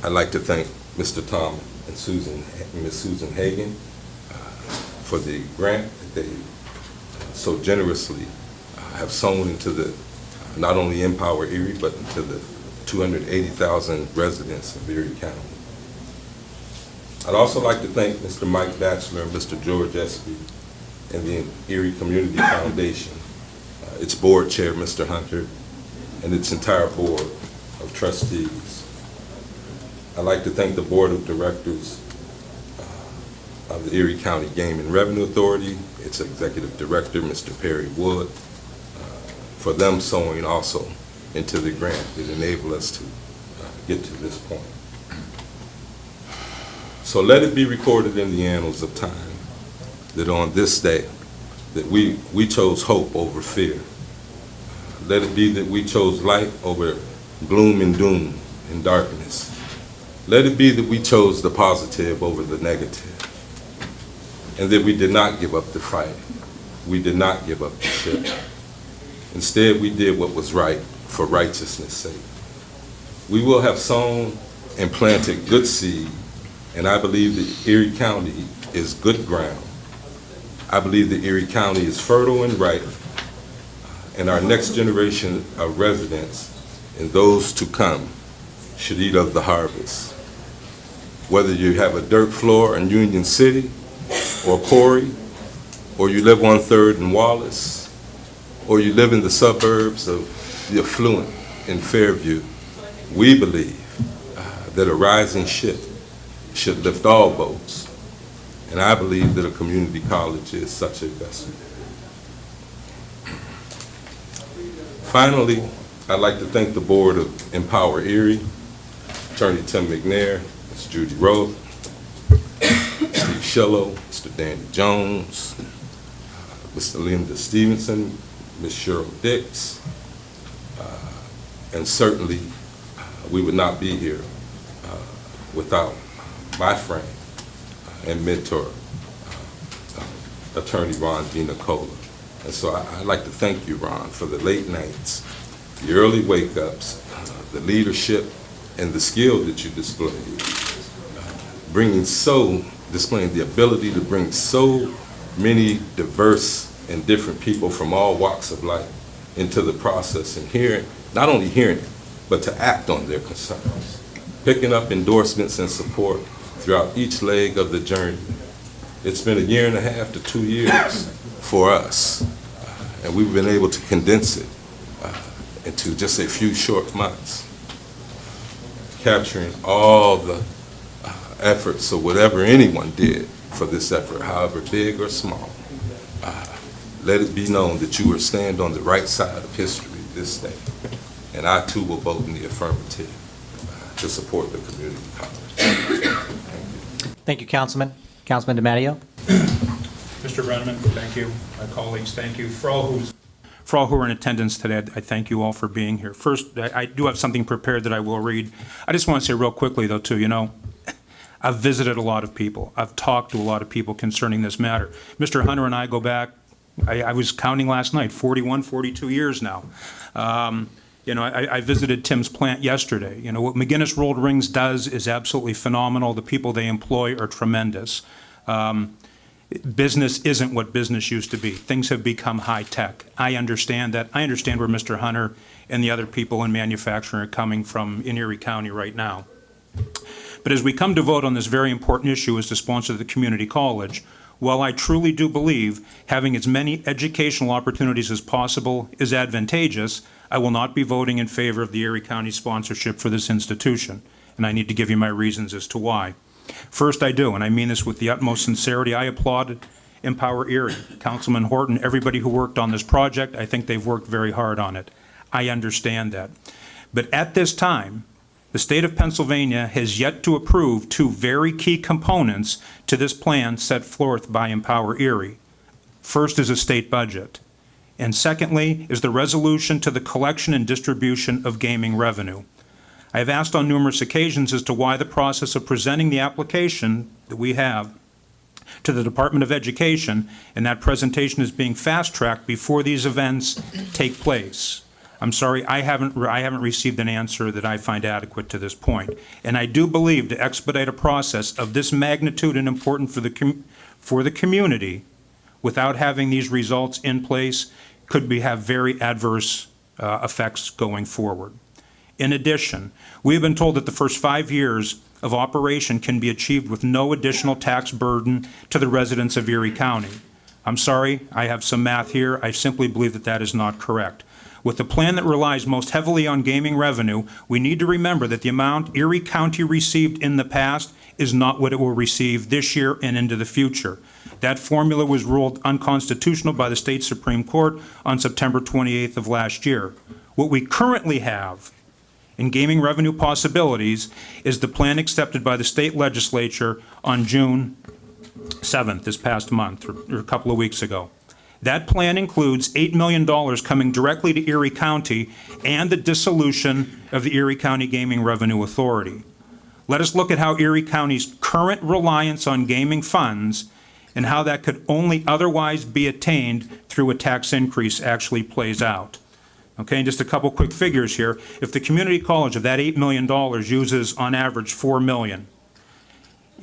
I'd like to thank Mr. Tom and Ms. Susan Hagan for the grant that they so generously have sown into the not only Empower Erie, but into the 280,000 residents of Erie County. I'd also like to thank Mr. Mike Batchelor and Mr. George Espy and the Erie Community Foundation, its board chair, Mr. Hunter, and its entire board of trustees. I'd like to thank the board of directors of the Erie County Game and Revenue Authority, its executive director, Mr. Perry Wood, for them sowing also into the grant that enabled us to get to this point. So let it be recorded in the annals of time that on this day that we chose hope over fear. Let it be that we chose light over gloom and doom and darkness. Let it be that we chose the positive over the negative, and that we did not give up the fight. We did not give up the ship. Instead, we did what was right for righteousness' sake. We will have sown and planted good seed, and I believe that Erie County is good ground. I believe that Erie County is fertile and ripe, and our next generation of residents and those to come should eat of the harvest. Whether you have a dirt floor in Union City or Corey, or you live on 3rd and Wallace, or you live in the suburbs of the affluent in Fairview, we believe that a rising ship should lift all boats. And I believe that a community college is such a vessel. Finally, I'd like to thank the board of Empower Erie, Attorney Tim McNair, Ms. Judy Rhodes, Steve Schill, Mr. Danny Jones, Mr. Linda Stevenson, Ms. Cheryl Dix, and certainly we would not be here without my friend, and mentor, Attorney Ron D. Nicola. And so I'd like to thank you, Ron, for the late nights, the early wake-ups, the leadership, and the skill that you displayed, displaying the ability to bring so many diverse and different people from all walks of life into the process and not only hearing it, but to act on their concerns, picking up endorsements and support throughout each leg of the journey. It's been 1.5 to 2 years for us, and we've been able to condense it into just a few short months, capturing all the efforts or whatever anyone did for this effort, however big or small. Let it be known that you will stand on the right side of history this day, and I too will vote in the affirmative to support the community college.
Thank you, Councilman. Councilman DeMaio.
Mr. Brenneman, thank you. My colleagues, thank you. For all who are in attendance today, I thank you all for being here. First, I do have something prepared that I will read. I just want to say real quickly, though, too, I've visited a lot of people. I've talked to a lot of people concerning this matter. Mr. Hunter and I go back, I was counting last night, 41, 42 years now. I visited Tim's plant yesterday. What McGinnis Rolled Rings does is absolutely phenomenal. The people they employ are tremendous. Business isn't what business used to be. Things have become high-tech. I understand that. I understand where Mr. Hunter and the other people in manufacturing are coming from in Erie County right now. But as we come to vote on this very important issue as to sponsor the community college, while I truly do believe having as many educational opportunities as possible is advantageous, I will not be voting in favor of the Erie County sponsorship for this institution, and I need to give you my reasons as to why. First, I do, and I mean this with the utmost sincerity, I applaud Empower Erie, Councilman Horton, everybody who worked on this project. I think they've worked very hard on it. I understand that. But at this time, the state of Pennsylvania has yet to approve two very key components to this plan set forth by Empower Erie. First is a state budget, and secondly is the resolution to the collection and distribution of gaming revenue. I have asked on numerous occasions as to why the process of presenting the application that we have to the Department of Education, and that presentation is being fast-tracked before these events take place. I'm sorry, I haven't received an answer that I find adequate to this point. And I do believe to expedite a process of this magnitude and important for the community without having these results in place could have very adverse effects going forward. In addition, we have been told that the first 5 years of operation can be achieved with no additional tax burden to the residents of Erie County. I'm sorry, I have some math here. I simply believe that that is not correct. With the plan that relies most heavily on gaming revenue, we need to remember that the amount Erie County received in the past is not what it will receive this year and into the future. That formula was ruled unconstitutional by the state Supreme Court on September 28th of last year. What we currently have in gaming revenue possibilities is the plan accepted by the state legislature on June 7th, this past month, or a couple of weeks ago. That plan includes $8 million coming directly to Erie County and the dissolution of the Erie County Gaming Revenue Authority. Let us look at how Erie County's current reliance on gaming funds and how that could only otherwise be attained through a tax increase actually plays out. Okay, and just a couple quick figures here. If the community college of that $8 million uses on average $4 million,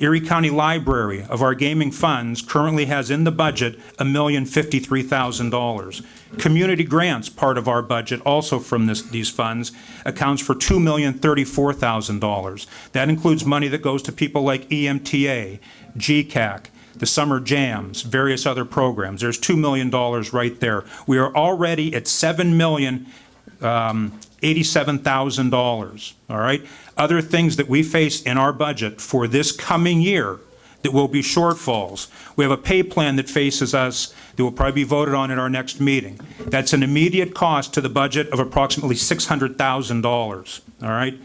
Erie County Library of our gaming funds currently has in the budget $1,053,000. Community grants, part of our budget, also from these funds, accounts for $2,034,000. That includes money that goes to people like EMTA, GCAC, the summer jams, various other programs. There's $2 million right there. We are already at $7,087,000, all right? Other things that we face in our budget for this coming year that will be shortfalls. We have a pay plan that faces us that will probably be voted on at our next meeting. That's an immediate cost to the budget of approximately $600,000, all right?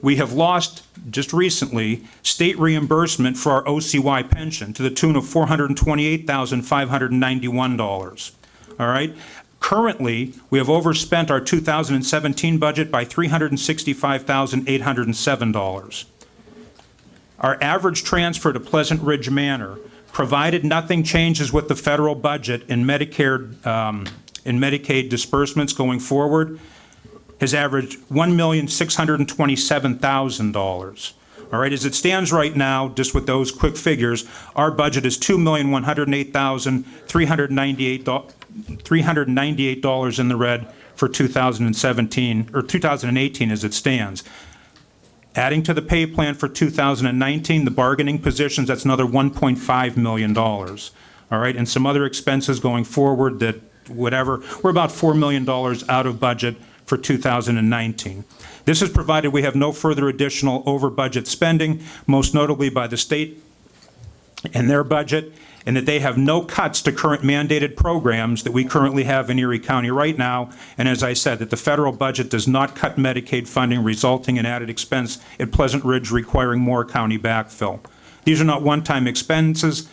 We have lost, just recently, state reimbursement for our OCY pension to the tune of $428,591, all right? Currently, we have overspent our 2017 budget by $365,807. Our average transfer to Pleasant Ridge Manor, provided nothing changes with the federal budget in Medicare, in Medicaid disbursements going forward, has averaged $1,627,000. All right, as it stands right now, just with those quick figures, our budget is $2,108,398 in the red for 2017, or 2018 as it stands. Adding to the pay plan for 2019, the bargaining positions, that's another $1.5 million. All right, and some other expenses going forward that whatever, we're about $4 million out of budget for 2019. This is provided we have no further additional over-budget spending, most notably by the state and their budget, and that they have no cuts to current mandated programs that we currently have in Erie County right now. And as I said, that the federal budget does not cut Medicaid funding, resulting in added expense at Pleasant Ridge requiring more county backfill. These are not one-time expenses,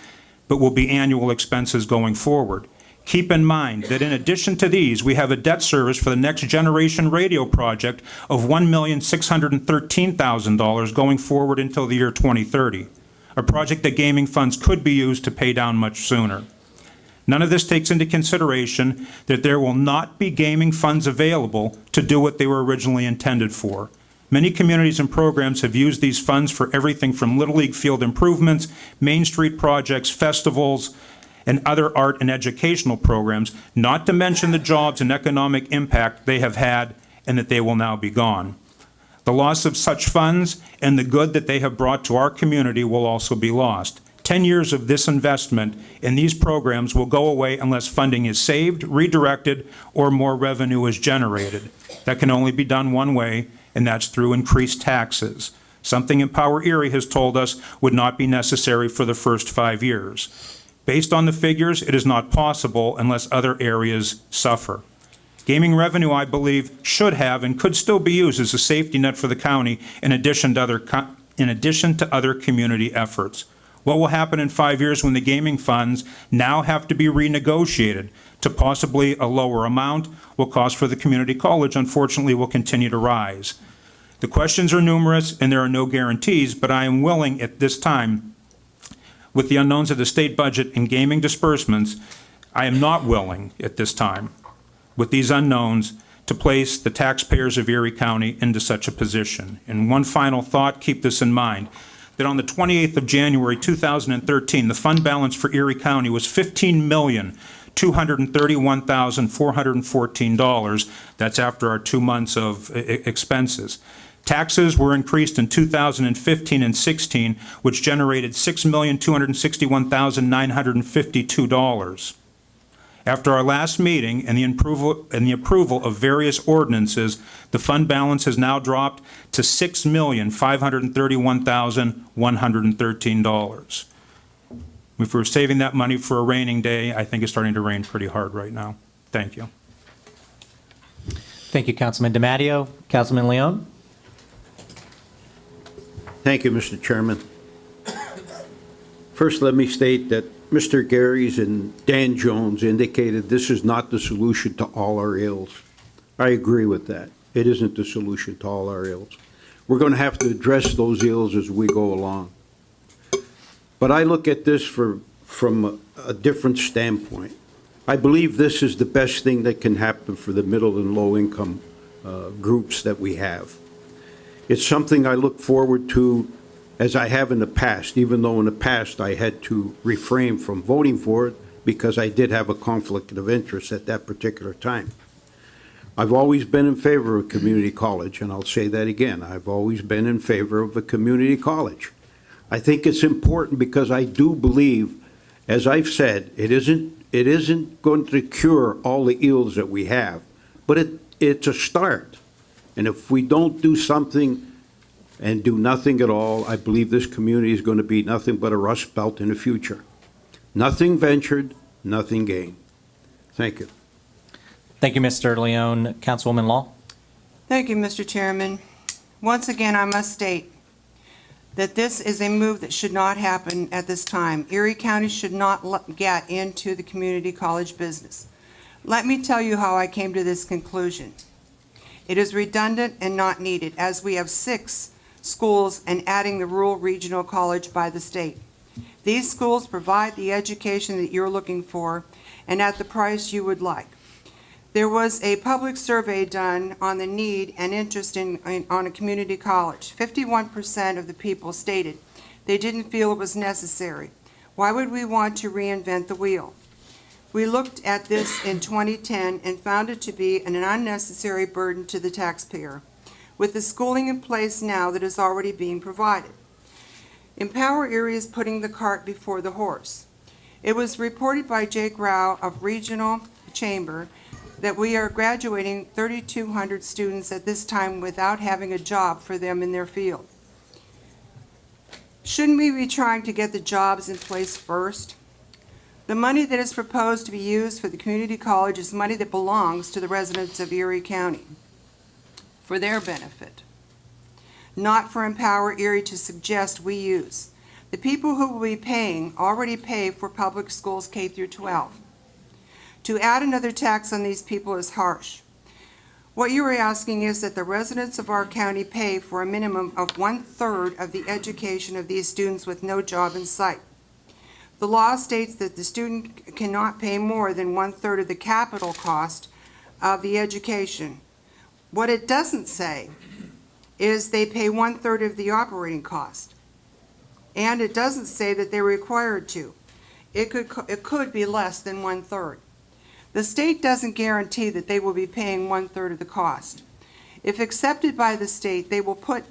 but will be annual expenses going forward. Keep in mind that in addition to these, we have a debt service for the Next Generation Radio project of $1,613,000 going forward until the year 2030, a project that gaming funds could be used to pay down much sooner. None of this takes into consideration that there will not be gaming funds available to do what they were originally intended for. Many communities and programs have used these funds for everything from Little League field improvements, Main Street projects, festivals, and other art and educational programs, not to mention the jobs and economic impact they have had and that they will now be gone. The loss of such funds and the good that they have brought to our community will also be lost. 10 years of this investment in these programs will go away unless funding is saved, redirected, or more revenue is generated. That can only be done one way, and that's through increased taxes. Something Empower Erie has told us would not be necessary for the first 5 years. Based on the figures, it is not possible unless other areas suffer. Gaming revenue, I believe, should have and could still be used as a safety net for the county in addition to other community efforts. What will happen in 5 years when the gaming funds now have to be renegotiated to possibly a lower amount? Will cost for the community college, unfortunately, will continue to rise. The questions are numerous and there are no guarantees, but I am willing at this time, with the unknowns of the state budget and gaming disbursements, I am not willing at this time, with these unknowns, to place the taxpayers of Erie County into such a position. And one final thought, keep this in mind, that on the 28th of January 2013, the fund balance for Erie County was $15,231,414. That's after our 2 months of expenses. Taxes were increased in 2015 and 16, which generated $6,261,952. After our last meeting and the approval of various ordinances, the fund balance has now dropped to $6,531,113. If we're saving that money for a raining day, I think it's starting to rain pretty hard right now. Thank you.
Thank you, Councilman DeMaio. Councilman Lyon?
Thank you, Mr. Chairman. First, let me state that Mr. Gary's and Dan Jones indicated this is not the solution to all our ills. I agree with that. It isn't the solution to all our ills. We're going to have to address those ills as we go along. But I look at this from a different standpoint. I believe this is the best thing that can happen for the middle and low income groups that we have. It's something I look forward to as I have in the past, even though in the past I had to refrain from voting for it because I did have a conflict of interest at that particular time. I've always been in favor of community college, and I'll say that again. I've always been in favor of a community college. I think it's important because I do believe, as I've said, it isn't going to cure all the ills that we have, but it's a start. And if we don't do something and do nothing at all, I believe this community is going to be nothing but a rust belt in the future. Nothing ventured, nothing gained. Thank you.
Thank you, Mr. Lyon. Councilwoman Law?
Thank you, Mr. Chairman. Once again, I must state that this is a move that should not happen at this time. Erie County should not get into the community college business. Let me tell you how I came to this conclusion. It is redundant and not needed, as we have 6 schools and adding the rural regional college by the state. These schools provide the education that you're looking for and at the price you would like. There was a public survey done on the need and interest on a community college. 51% of the people stated they didn't feel it was necessary. Why would we want to reinvent the wheel? We looked at this in 2010 and found it to be an unnecessary burden to the taxpayer, with the schooling in place now that is already being provided. Empower Erie is putting the cart before the horse. It was reported by Jake Rao of Regional Chamber that we are graduating 3,200 students at this time without having a job for them in their field. Shouldn't we be trying to get the jobs in place first? The money that is proposed to be used for the community college is money that belongs to the residents of Erie County for their benefit, not for Empower Erie to suggest we use. The people who will be paying already pay for public schools K through 12. To add another tax on these people is harsh. What you are asking is that the residents of our county pay for a minimum of 1/3 of the education of these students with no job in sight. The law states that the student cannot pay more than 1/3 of the capital cost of the education. What it doesn't say is they pay 1/3 of the operating cost. And it doesn't say that they're required to. It could be less than 1/3. The state doesn't guarantee that they will be paying 1/3 of the cost. If accepted by the state, they will put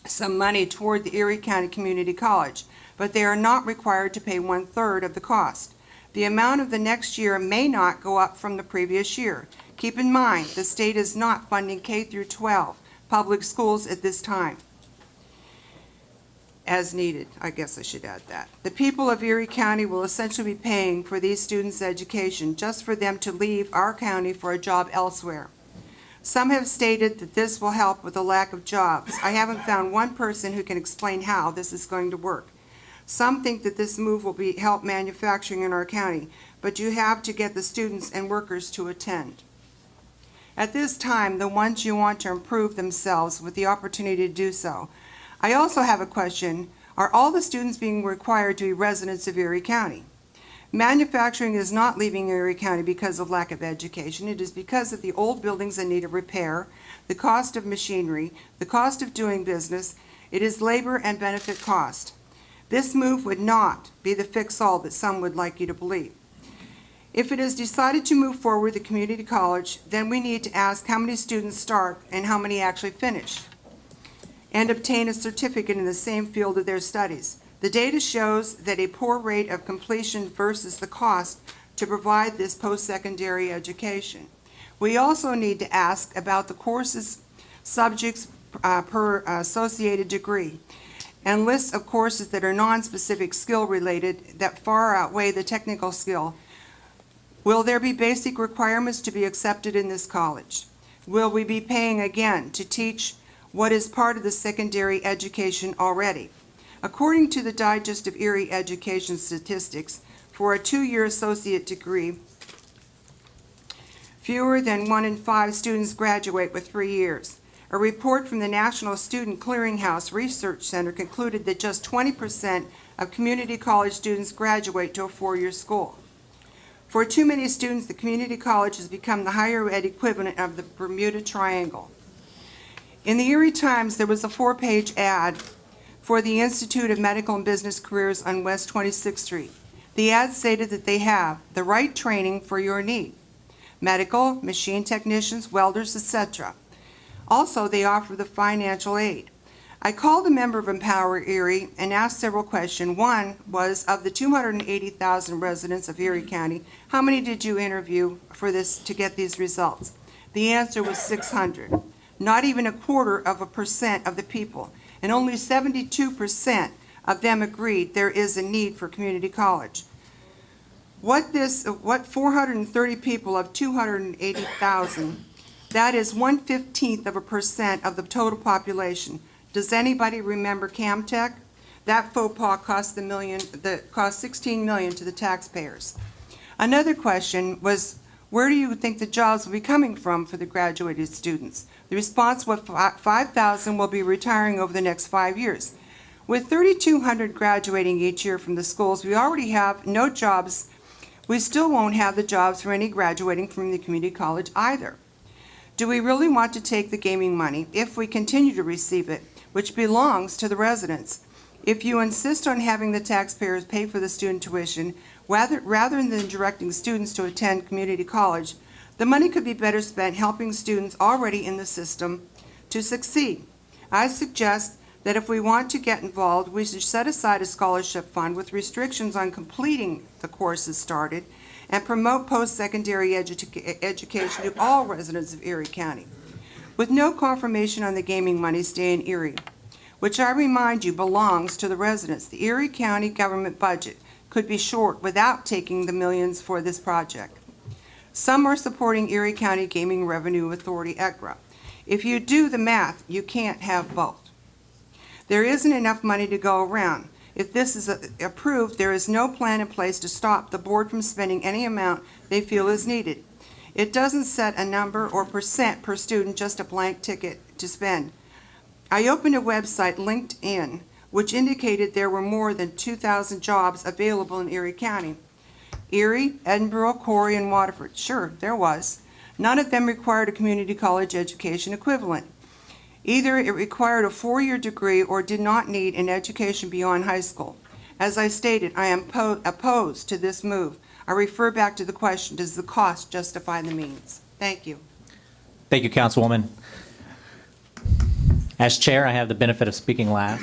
some money toward the Erie County Community College, but they are not required to pay 1/3 of the cost. The amount of the next year may not go up from the previous year. Keep in mind, the state is not funding K through 12 public schools at this time. As needed, I guess I should add that. The people of Erie County will essentially be paying for these students' education just for them to leave our county for a job elsewhere. Some have stated that this will help with the lack of jobs. I haven't found one person who can explain how this is going to work. Some think that this move will help manufacturing in our county, but you have to get the students and workers to attend. At this time, the ones you want to improve themselves with the opportunity to do so. I also have a question. Are all the students being required to be residents of Erie County? Manufacturing is not leaving Erie County because of lack of education. It is because of the old buildings in need of repair, the cost of machinery, the cost of doing business. It is labor and benefit cost. This move would not be the fix-all that some would like you to believe. If it is decided to move forward with the community college, then we need to ask how many students start and how many actually finish and obtain a certificate in the same field of their studies. The data shows that a poor rate of completion versus the cost to provide this post-secondary education. We also need to ask about the courses, subjects per associated degree, and lists of courses that are non-specific skill-related that far outweigh the technical skill. Will there be basic requirements to be accepted in this college? Will we be paying again to teach what is part of the secondary education already? According to the Digest of Erie Education Statistics, for a 2-year associate degree, fewer than 1 in 5 students graduate with 3 years. A report from the National Student Clearinghouse Research Center concluded that just 20% of community college students graduate to a 4-year school. For too many students, the community college has become the higher ed equivalent of the Bermuda Triangle. In the Erie Times, there was a 4-page ad for the Institute of Medical and Business Careers on West 26th Street. The ad stated that they have the right training for your need: medical, machine technicians, welders, etc. Also, they offer the financial aid. I called a member of Empower Erie and asked several questions. One was, of the 280,000 residents of Erie County, how many did you interview for this to get these results? The answer was 600. Not even 0.25% of the people, and only 72% of them agreed there is a need for community college. What 430 people of 280,000, that is 1/15% of the total population. Does anybody remember Camtech? That faux pas cost $16 million to the taxpayers. Another question was, Where do you think the jobs will be coming from for the graduated students? The response was 5,000 will be retiring over the next 5 years. With 3,200 graduating each year from the schools, we already have no jobs. We still won't have the jobs for any graduating from the community college either. Do we really want to take the gaming money, if we continue to receive it, which belongs to the residents? If you insist on having the taxpayers pay for the student tuition, rather than directing students to attend community college, the money could be better spent helping students already in the system to succeed. I suggest that if we want to get involved, we should set aside a scholarship fund with restrictions on completing the courses started and promote post-secondary education to all residents of Erie County. With no confirmation on the gaming money stay in Erie, which I remind you belongs to the residents, the Erie County government budget could be short without taking the millions for this project. Some are supporting Erie County Gaming Revenue Authority, EGRA. If you do the math, you can't have both. There isn't enough money to go around. If this is approved, there is no plan in place to stop the board from spending any amount they feel is needed. It doesn't set a number or percent per student, just a blank ticket to spend. I opened a website, LinkedIn, which indicated there were more than 2,000 jobs available in Erie County. Erie, Edinburgh, Corey, and Waterford. Sure, there was. None of them required a community college education equivalent. Either it required a 4-year degree or did not need an education beyond high school. As I stated, I am opposed to this move. I refer back to the question, does the cost justify the means? Thank you.
Thank you, Councilwoman. As chair, I have the benefit of speaking last.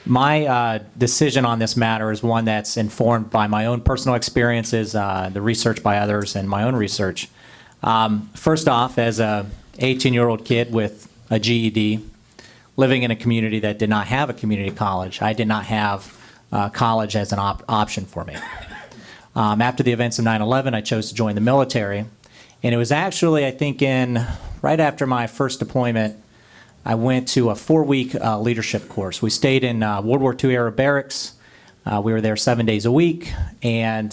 My decision on this matter is one that's informed by my own personal experiences, the research by others, and my own research. First off, as a 18-year-old kid with a GED, living in a community that did not have a community college, I did not have college as an option for me. After the events of 9/11, I chose to join the military, and it was actually, I think, right after my first deployment, I went to a 4-week leadership course. We stayed in World War II era barracks. We were there 7 days a week, and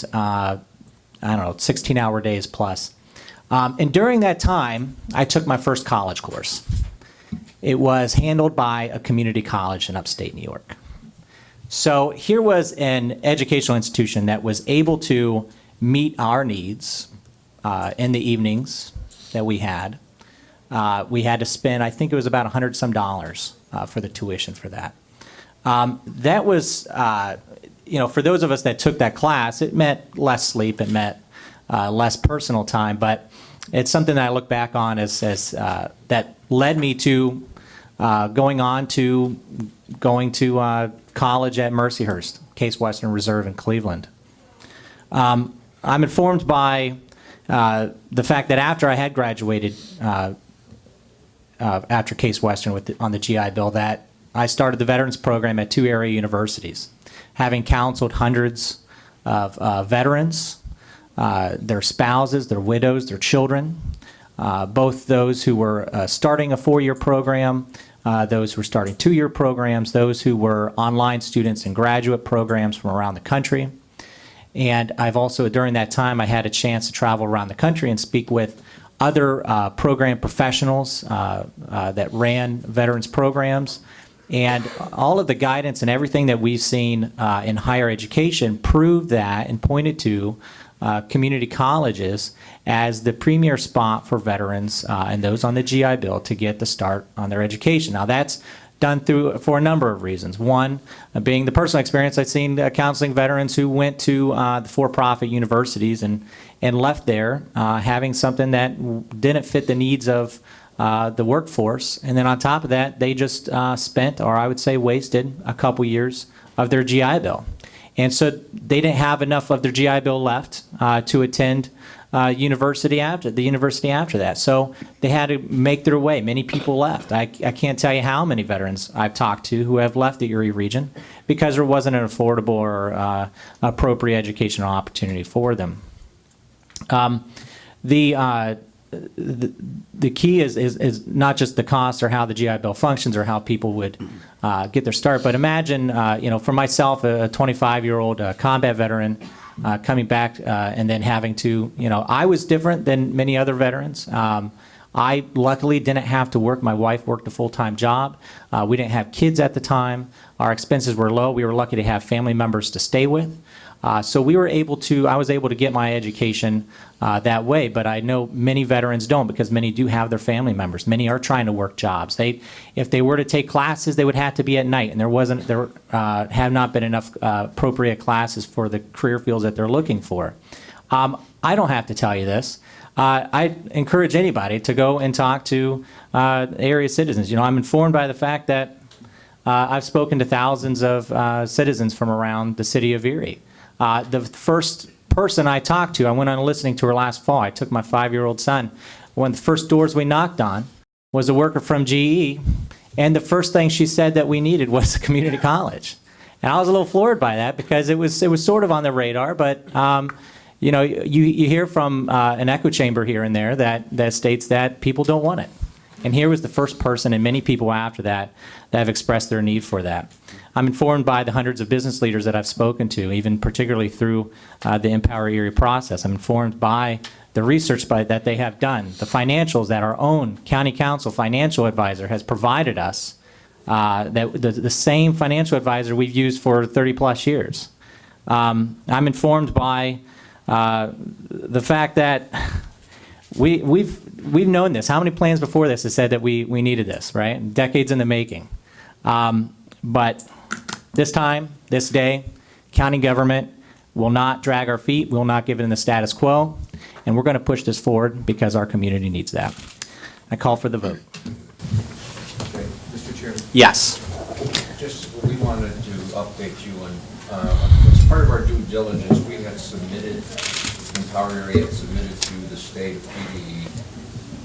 16-hour days plus. And during that time, I took my first college course. It was handled by a community college in upstate New York. So here was an educational institution that was able to meet our needs in the evenings that we had. We had to spend, I think it was about $100 for the tuition for that. That was, for those of us that took that class, it meant less sleep, it meant less personal time, but it's something that I look back on as that led me to going to college at Mercyhurst, Case Western Reserve in Cleveland. I'm informed by the fact that after I had graduated after Case Western on the GI Bill, that I started the veterans program at 2 area universities, having counseled hundreds of veterans, their spouses, their widows, their children, both those who were starting a 4-year program, those who were starting 2-year programs, those who were online students in graduate programs from around the country. And I've also, during that time, I had a chance to travel around the country and speak with other program professionals that ran veterans programs. And all of the guidance and everything that we've seen in higher education proved that and pointed to community colleges as the premier spot for veterans and those on the GI Bill to get the start on their education. Now that's done for a number of reasons. One, being the personal experience, I've seen counseling veterans who went to the for-profit universities and left there having something that didn't fit the needs of the workforce. And then on top of that, they just spent, or I would say wasted, a couple years of their GI Bill. And so they didn't have enough of their GI Bill left to attend university after that. So they had to make their way. Many people left. I can't tell you how many veterans I've talked to who have left the Erie region because there wasn't an affordable or appropriate educational opportunity for them. The key is not just the cost or how the GI Bill functions or how people would get their start, but imagine, for myself, a 25-year-old combat veteran, coming back and then having to, I was different than many other veterans. I luckily didn't have to work. My wife worked a full-time job. We didn't have kids at the time. Our expenses were low. We were lucky to have family members to stay with. So I was able to get my education that way, but I know many veterans don't because many do have their family members. Many are trying to work jobs. If they were to take classes, they would have to be at night, and there have not been enough appropriate classes for the career fields that they're looking for. I don't have to tell you this. I encourage anybody to go and talk to area citizens. I'm informed by the fact that I've spoken to thousands of citizens from around the city of Erie. The first person I talked to, I went on a listening tour last fall. I took my 5-year-old son. One of the first doors we knocked on was a worker from GE, and the first thing she said that we needed was a community college. And I was a little floored by that because it was sort of on the radar, but you hear from an echo chamber here and there that states that people don't want it. And here was the first person, and many people after that have expressed their need for that. I'm informed by the hundreds of business leaders that I've spoken to, even particularly through the Empower Erie process. I'm informed by the research that they have done, the financials that our own county council financial advisor has provided us, that the same financial advisor we've used for 30-plus years. I'm informed by the fact that we've known this. How many plans before this have said that we needed this, right? Decades in the making. But this time, this day, county government will not drag our feet. We'll not give in the status quo. And we're going to push this forward because our community needs that. I call for the vote.
Okay. Mr. Chairman?
Yes.
We wanted to update you on, as part of our due diligence, we had submitted, Empower Area had submitted to the state of PDE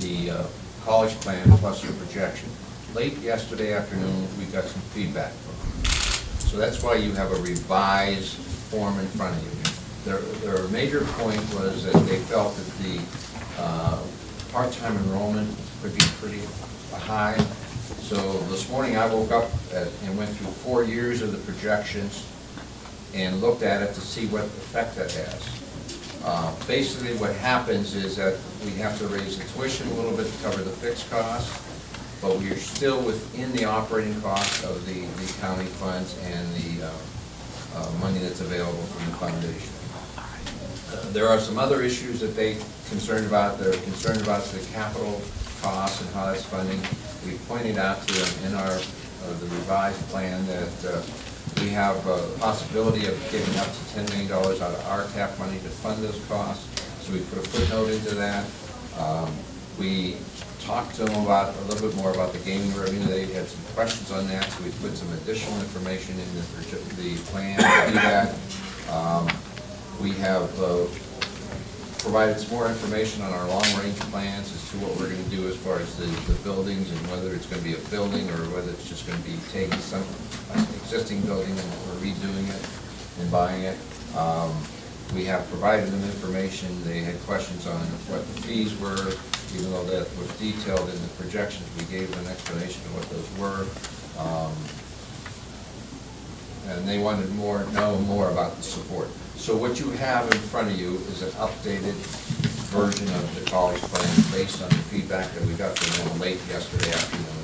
the college plan plus the projection. Late yesterday afternoon, we got some feedback from them. So that's why you have a revised form in front of you. Their major point was that they felt that the part-time enrollment could be pretty high. So this morning I woke up and went through 4 years of the projections and looked at it to see what effect that has. Basically what happens is that we have to raise the tuition a little bit to cover the fixed costs, but we are still within the operating costs of the county funds and the money that's available from the foundation. There are some other issues that they're concerned about. They're concerned about the capital costs and how that's funding. We pointed out to them in our the revised plan that we have a possibility of giving up to $10 million out of RTAP money to fund those costs. So we put a footnote into that. We talked to them about a little bit more about the gaming revenue. They had some questions on that, so we put some additional information in the plan to do that. We have provided some more information on our long-range plans as to what we're going to do as far as the buildings and whether it's going to be a building or whether it's just going to be taking some existing building and redoing it and buying it. We have provided them information. They had questions on what the fees were, even though that was detailed in the projections. We gave them an explanation of what those were. And they wanted to know more about the support. So what you have in front of you is an updated version of the college plan based on the feedback that we got from them late yesterday afternoon.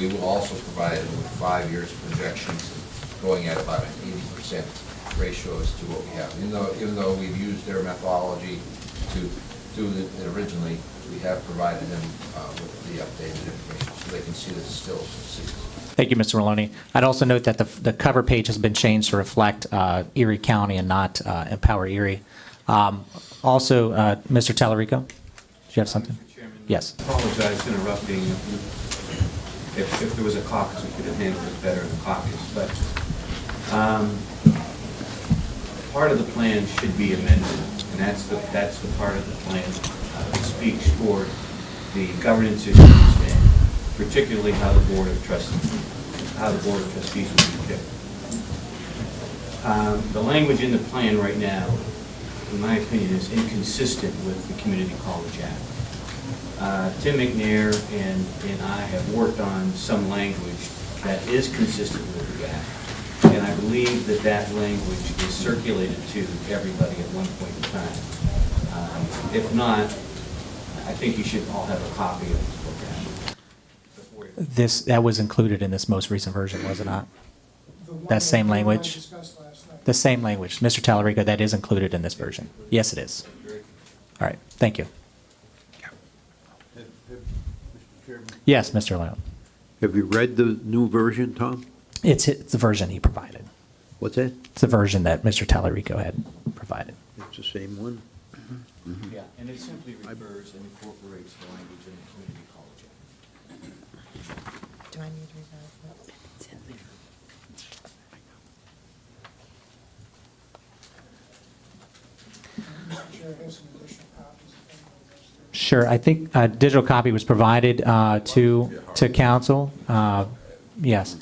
We will also provide them with 5 years of projections going at about an 80% ratio as to what we have. Even though we've used their methodology to do it originally, we have provided them with the updated information so they can see that it still succeeds.
Thank you, Mr. Maloney. I'd also note that the cover page has been changed to reflect Erie County and not Empower Erie. Also, Mr. Tallarico, do you have something?
Mr. Chairman,
yes.
I apologize for interrupting. If there was a caucus, we could have handled it better in the caucus. But part of the plan should be amended, and that's the part of the plan that speaks toward the governance issues and particularly how the board of trustees will be picked. The language in the plan right now, in my opinion, is inconsistent with the Community College Act. Tim McNair and I have worked on some language that is consistent with the Act. And I believe that that language is circulated to everybody at one point in time. If not, I think you should all have a copy of this.
That was included in this most recent version, was it not? That same language? The same language. Mr. Tallarico, that is included in this version. Yes, it is. All right, thank you. Yes, Mr. Lyon.
Have you read the new version, Tom?
It's the version he provided.
What's that?
It's the version that Mr. Tallarico had provided.
It's the same one?
Yeah, and it simply refers and incorporates the language in the community college act.
Do I need to revise that?
It's in there.
Sure, I think a digital copy was provided to council. Yes.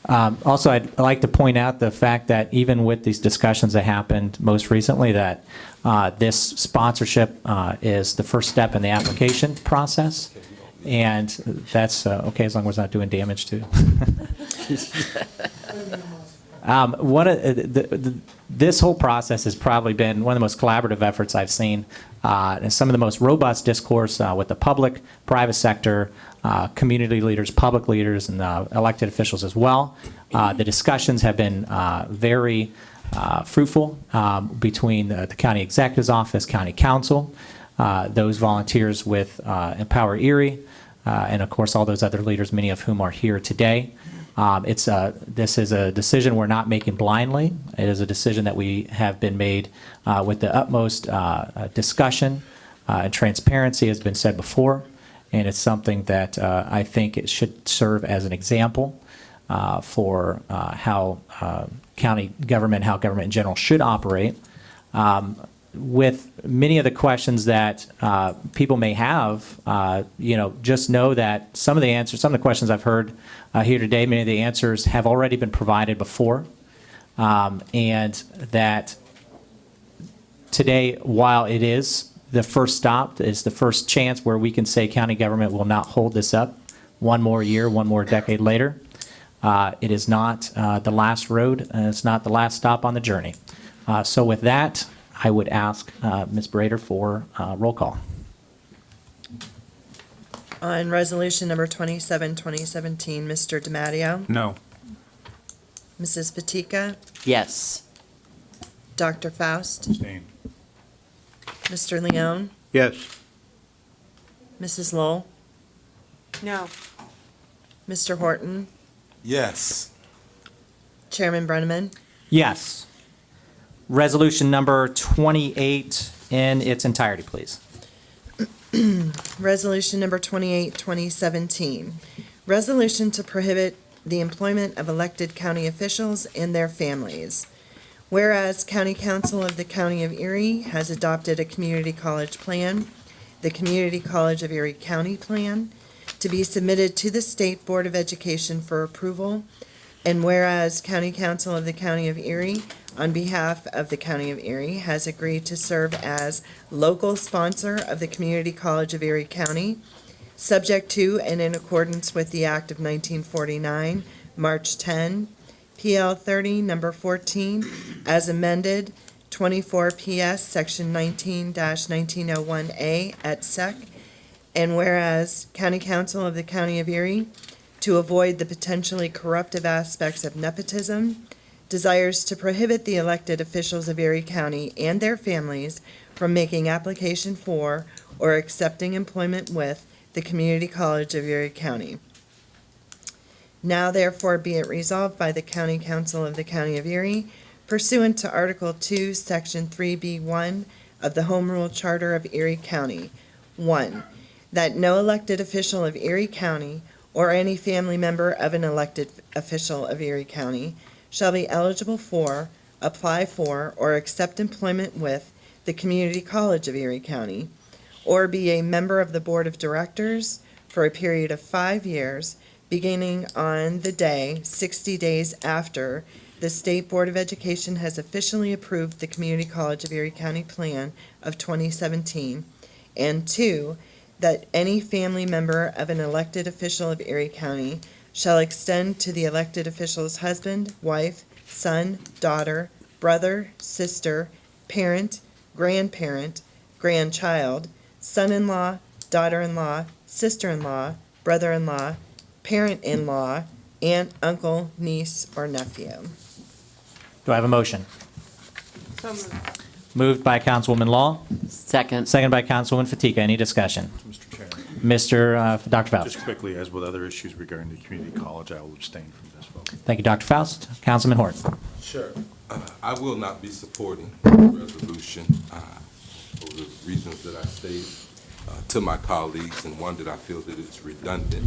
Also, I'd like to point out the fact that even with these discussions that happened most recently, that this sponsorship is the first step in the application process. And that's okay, as long as we're not doing damage to. This whole process has probably been one of the most collaborative efforts I've seen, and some of the most robust discourse with the public, private sector, community leaders, public leaders, and elected officials as well. The discussions have been very fruitful between the county executive's office, county council, those volunteers with Empower Erie, and of course all those other leaders, many of whom are here today. This is a decision we're not making blindly. It is a decision that we have been made with the utmost discussion and transparency, has been said before, and it's something that I think it should serve as an example for how county government, how government in general should operate. With many of the questions that people may have, just know that some of the questions I've heard here today, many of the answers have already been provided before, and that today, while it is the first stop, is the first chance where we can say county government will not hold this up one more year, one more decade later. It is not the last road, and it's not the last stop on the journey. So with that, I would ask Ms. Brader for roll call.
On resolution number 27, 2017, Mr. DeMaio,
No.
Mrs. Patika,
Yes.
Dr. Faust,
Abstain.
Mr. Lyon,
Yes.
Mrs. Lowell,
No.
Mr. Horton,
Yes.
Chairman Brenneman.
Yes. Resolution number 28 in its entirety, please.
Resolution number 28, 2017. Resolution to prohibit the employment of elected county officials and their families. Whereas County Council of the County of Erie has adopted a community college plan, the Community College of Erie County Plan, to be submitted to the State Board of Education for approval. And whereas County Council of the County of Erie, on behalf of the County of Erie, has agreed to serve as local sponsor of the Community College of Erie County, subject to and in accordance with the Act of 1949, March 10, PL 30, number 14, as amended, 24 PS, section 19-1901A at sec. And whereas County Council of the County of Erie, to avoid the potentially corruptive aspects of nepotism, desires to prohibit the elected officials of Erie County and their families from making application for or accepting employment with the Community College of Erie County. Now therefore be it resolved by the County Council of the County of Erie, pursuant to Article 2, Section 3B1 of the Home Rule Charter of Erie County. 1, that no elected official of Erie County or any family member of an elected official of Erie County shall be eligible for, apply for, or accept employment with the Community College of Erie County, or be a member of the Board of Directors for a period of 5 years, beginning on the day 60 days after the State Board of Education has officially approved the Community College of Erie County Plan of 2017, and 2, that any family member of an elected official of Erie County shall extend to the elected official's husband, wife, son, daughter, brother, sister, parent, grandparent, grandchild, son-in-law, daughter-in-law, sister-in-law, brother-in-law, parent-in-law, aunt, uncle, niece, or nephew.
Do I have a motion?
So moved.
Moved by Councilwoman Law,
Second.
second by Councilwoman Fatika. Any discussion?
Mr. Chairman,
Dr. Faust.
just quickly, as with other issues regarding the community college, I will abstain from this vote.
Thank you, Dr. Faust. Councilman Horton.
Sure. I will not be supporting the resolution for the reasons that I stated to my colleagues, and one that I feel that it's redundant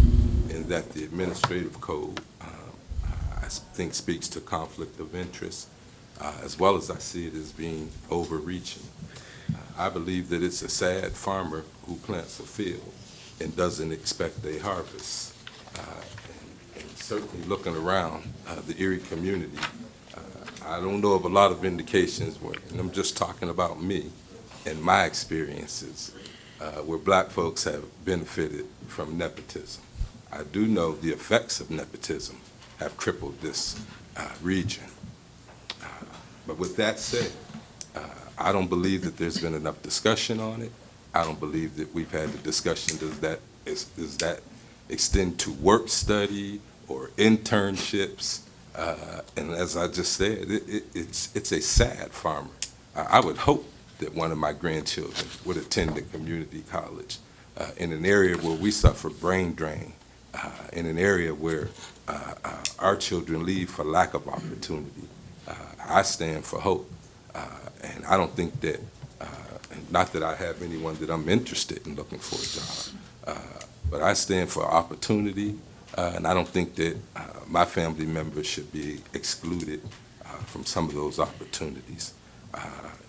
and that the administrative code, I think, speaks to conflict of interest, as well as I see it as being overreaching. I believe that it's a sad farmer who plants a field and doesn't expect a harvest. And certainly looking around the Erie community, I don't know of a lot of indications where, and I'm just talking about me and my experiences, where black folks have benefited from nepotism. I do know the effects of nepotism have crippled this region. But with that said, I don't believe that there's been enough discussion on it. I don't believe that we've had the discussion. Does that extend to work study or internships? And as I just said, it's a sad farmer. I would hope that one of my grandchildren would attend a community college in an area where we suffer brain drain, in an area where our children leave for lack of opportunity. I stand for hope, and I don't think that, not that I have anyone that I'm interested in looking for a job, but I stand for opportunity, and I don't think that my family members should be excluded from some of those opportunities.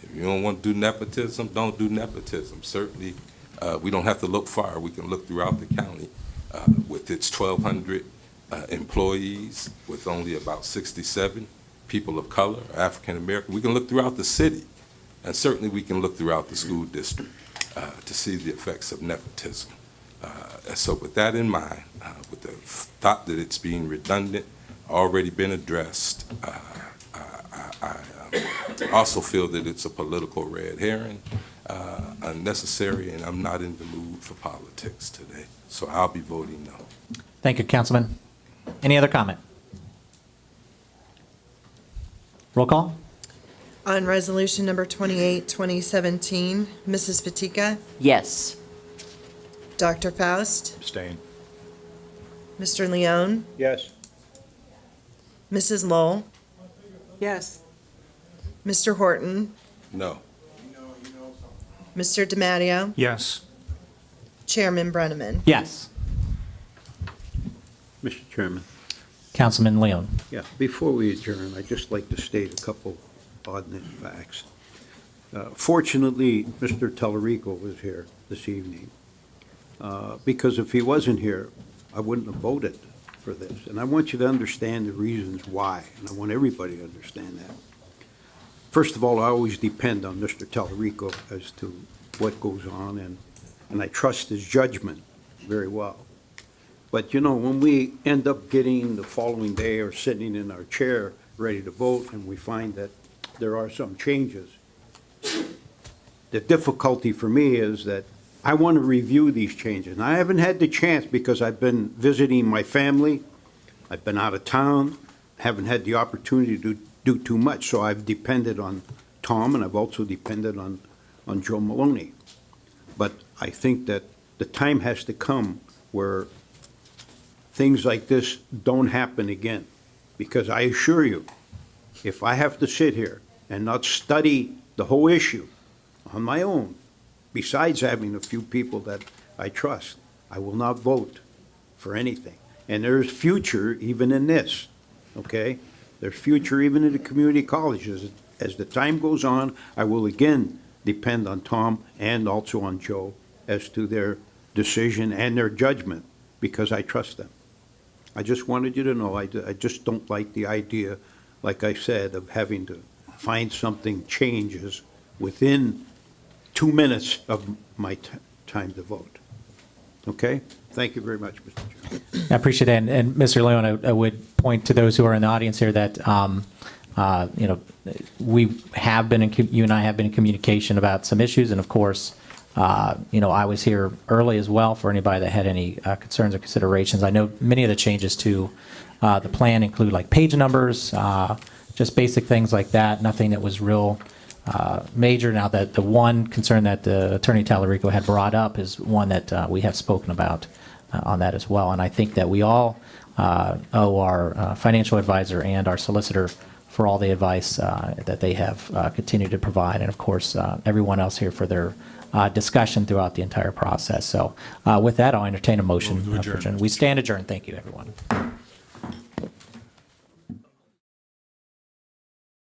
If you don't want to do nepotism, don't do nepotism. Certainly, we don't have to look far. We can look throughout the county with its 1,200 employees, with only about 67 people of color, African American. We can look throughout the city, and certainly we can look throughout the school district to see the effects of nepotism. And so with that in mind, with the thought that it's being redundant, already been addressed, I also feel that it's a political red herring, unnecessary, and I'm not in the mood for politics today. So I'll be voting no.
Thank you, Councilman. Any other comment? Roll call.
On resolution number 28, 2017, Mrs. Fatika,
Yes.
Dr. Faust,
Abstain.
Mr. Lyon,
Yes.
Mrs. Lowell,
Yes.
Mr. Horton,
No.
Mr. DeMaio,
Yes.
Chairman Brenneman.
Yes.
Mr. Chairman.
Councilman Lyon.
Yeah, before we adjourn, I'd just like to state a couple odd facts. Fortunately, Mr. Tellerico was here this evening, because if he wasn't here, I wouldn't have voted for this. And I want you to understand the reasons why, and I want everybody to understand that. First of all, I always depend on Mr. Tellerico as to what goes on, and I trust his judgment very well. But, you know, when we end up getting the following day or sitting in our chair ready to vote and we find that there are some changes, the difficulty for me is that I want to review these changes. And I haven't had the chance because I've been visiting my family, I've been out of town, haven't had the opportunity to do too much. So I've depended on Tom, and I've also depended on Joe Maloney. But I think that the time has to come where things like this don't happen again. Because I assure you, if I have to sit here and not study the whole issue on my own, besides having a few people that I trust, I will not vote for anything. And there's future even in this, okay? There's future even in the community colleges. As the time goes on, I will again depend on Tom and also on Joe as to their decision and their judgment, because I trust them. I just wanted you to know, I just don't like the idea, like I said, of having to find something changes within 2 minutes of my time to vote. Okay? Thank you very much, Mr. Chairman.
I appreciate that. And Mr. Lyon, I would point to those who are in the audience here that we have been you and I have been in communication about some issues, and of course, I was here early as well for anybody that had any concerns or considerations. I know many of the changes to the plan include like page numbers, just basic things like that, nothing that was real major. Now, that the one concern that Attorney Tallarico had brought up is one that we have spoken about on that as well. And I think that we all owe our financial advisor and our solicitor for all the advice that they have continued to provide, and of course, everyone else here for their discussion throughout the entire process. So with that, I'll entertain a motion.
Move to adjourn.
We stand adjourned. Thank you, everyone.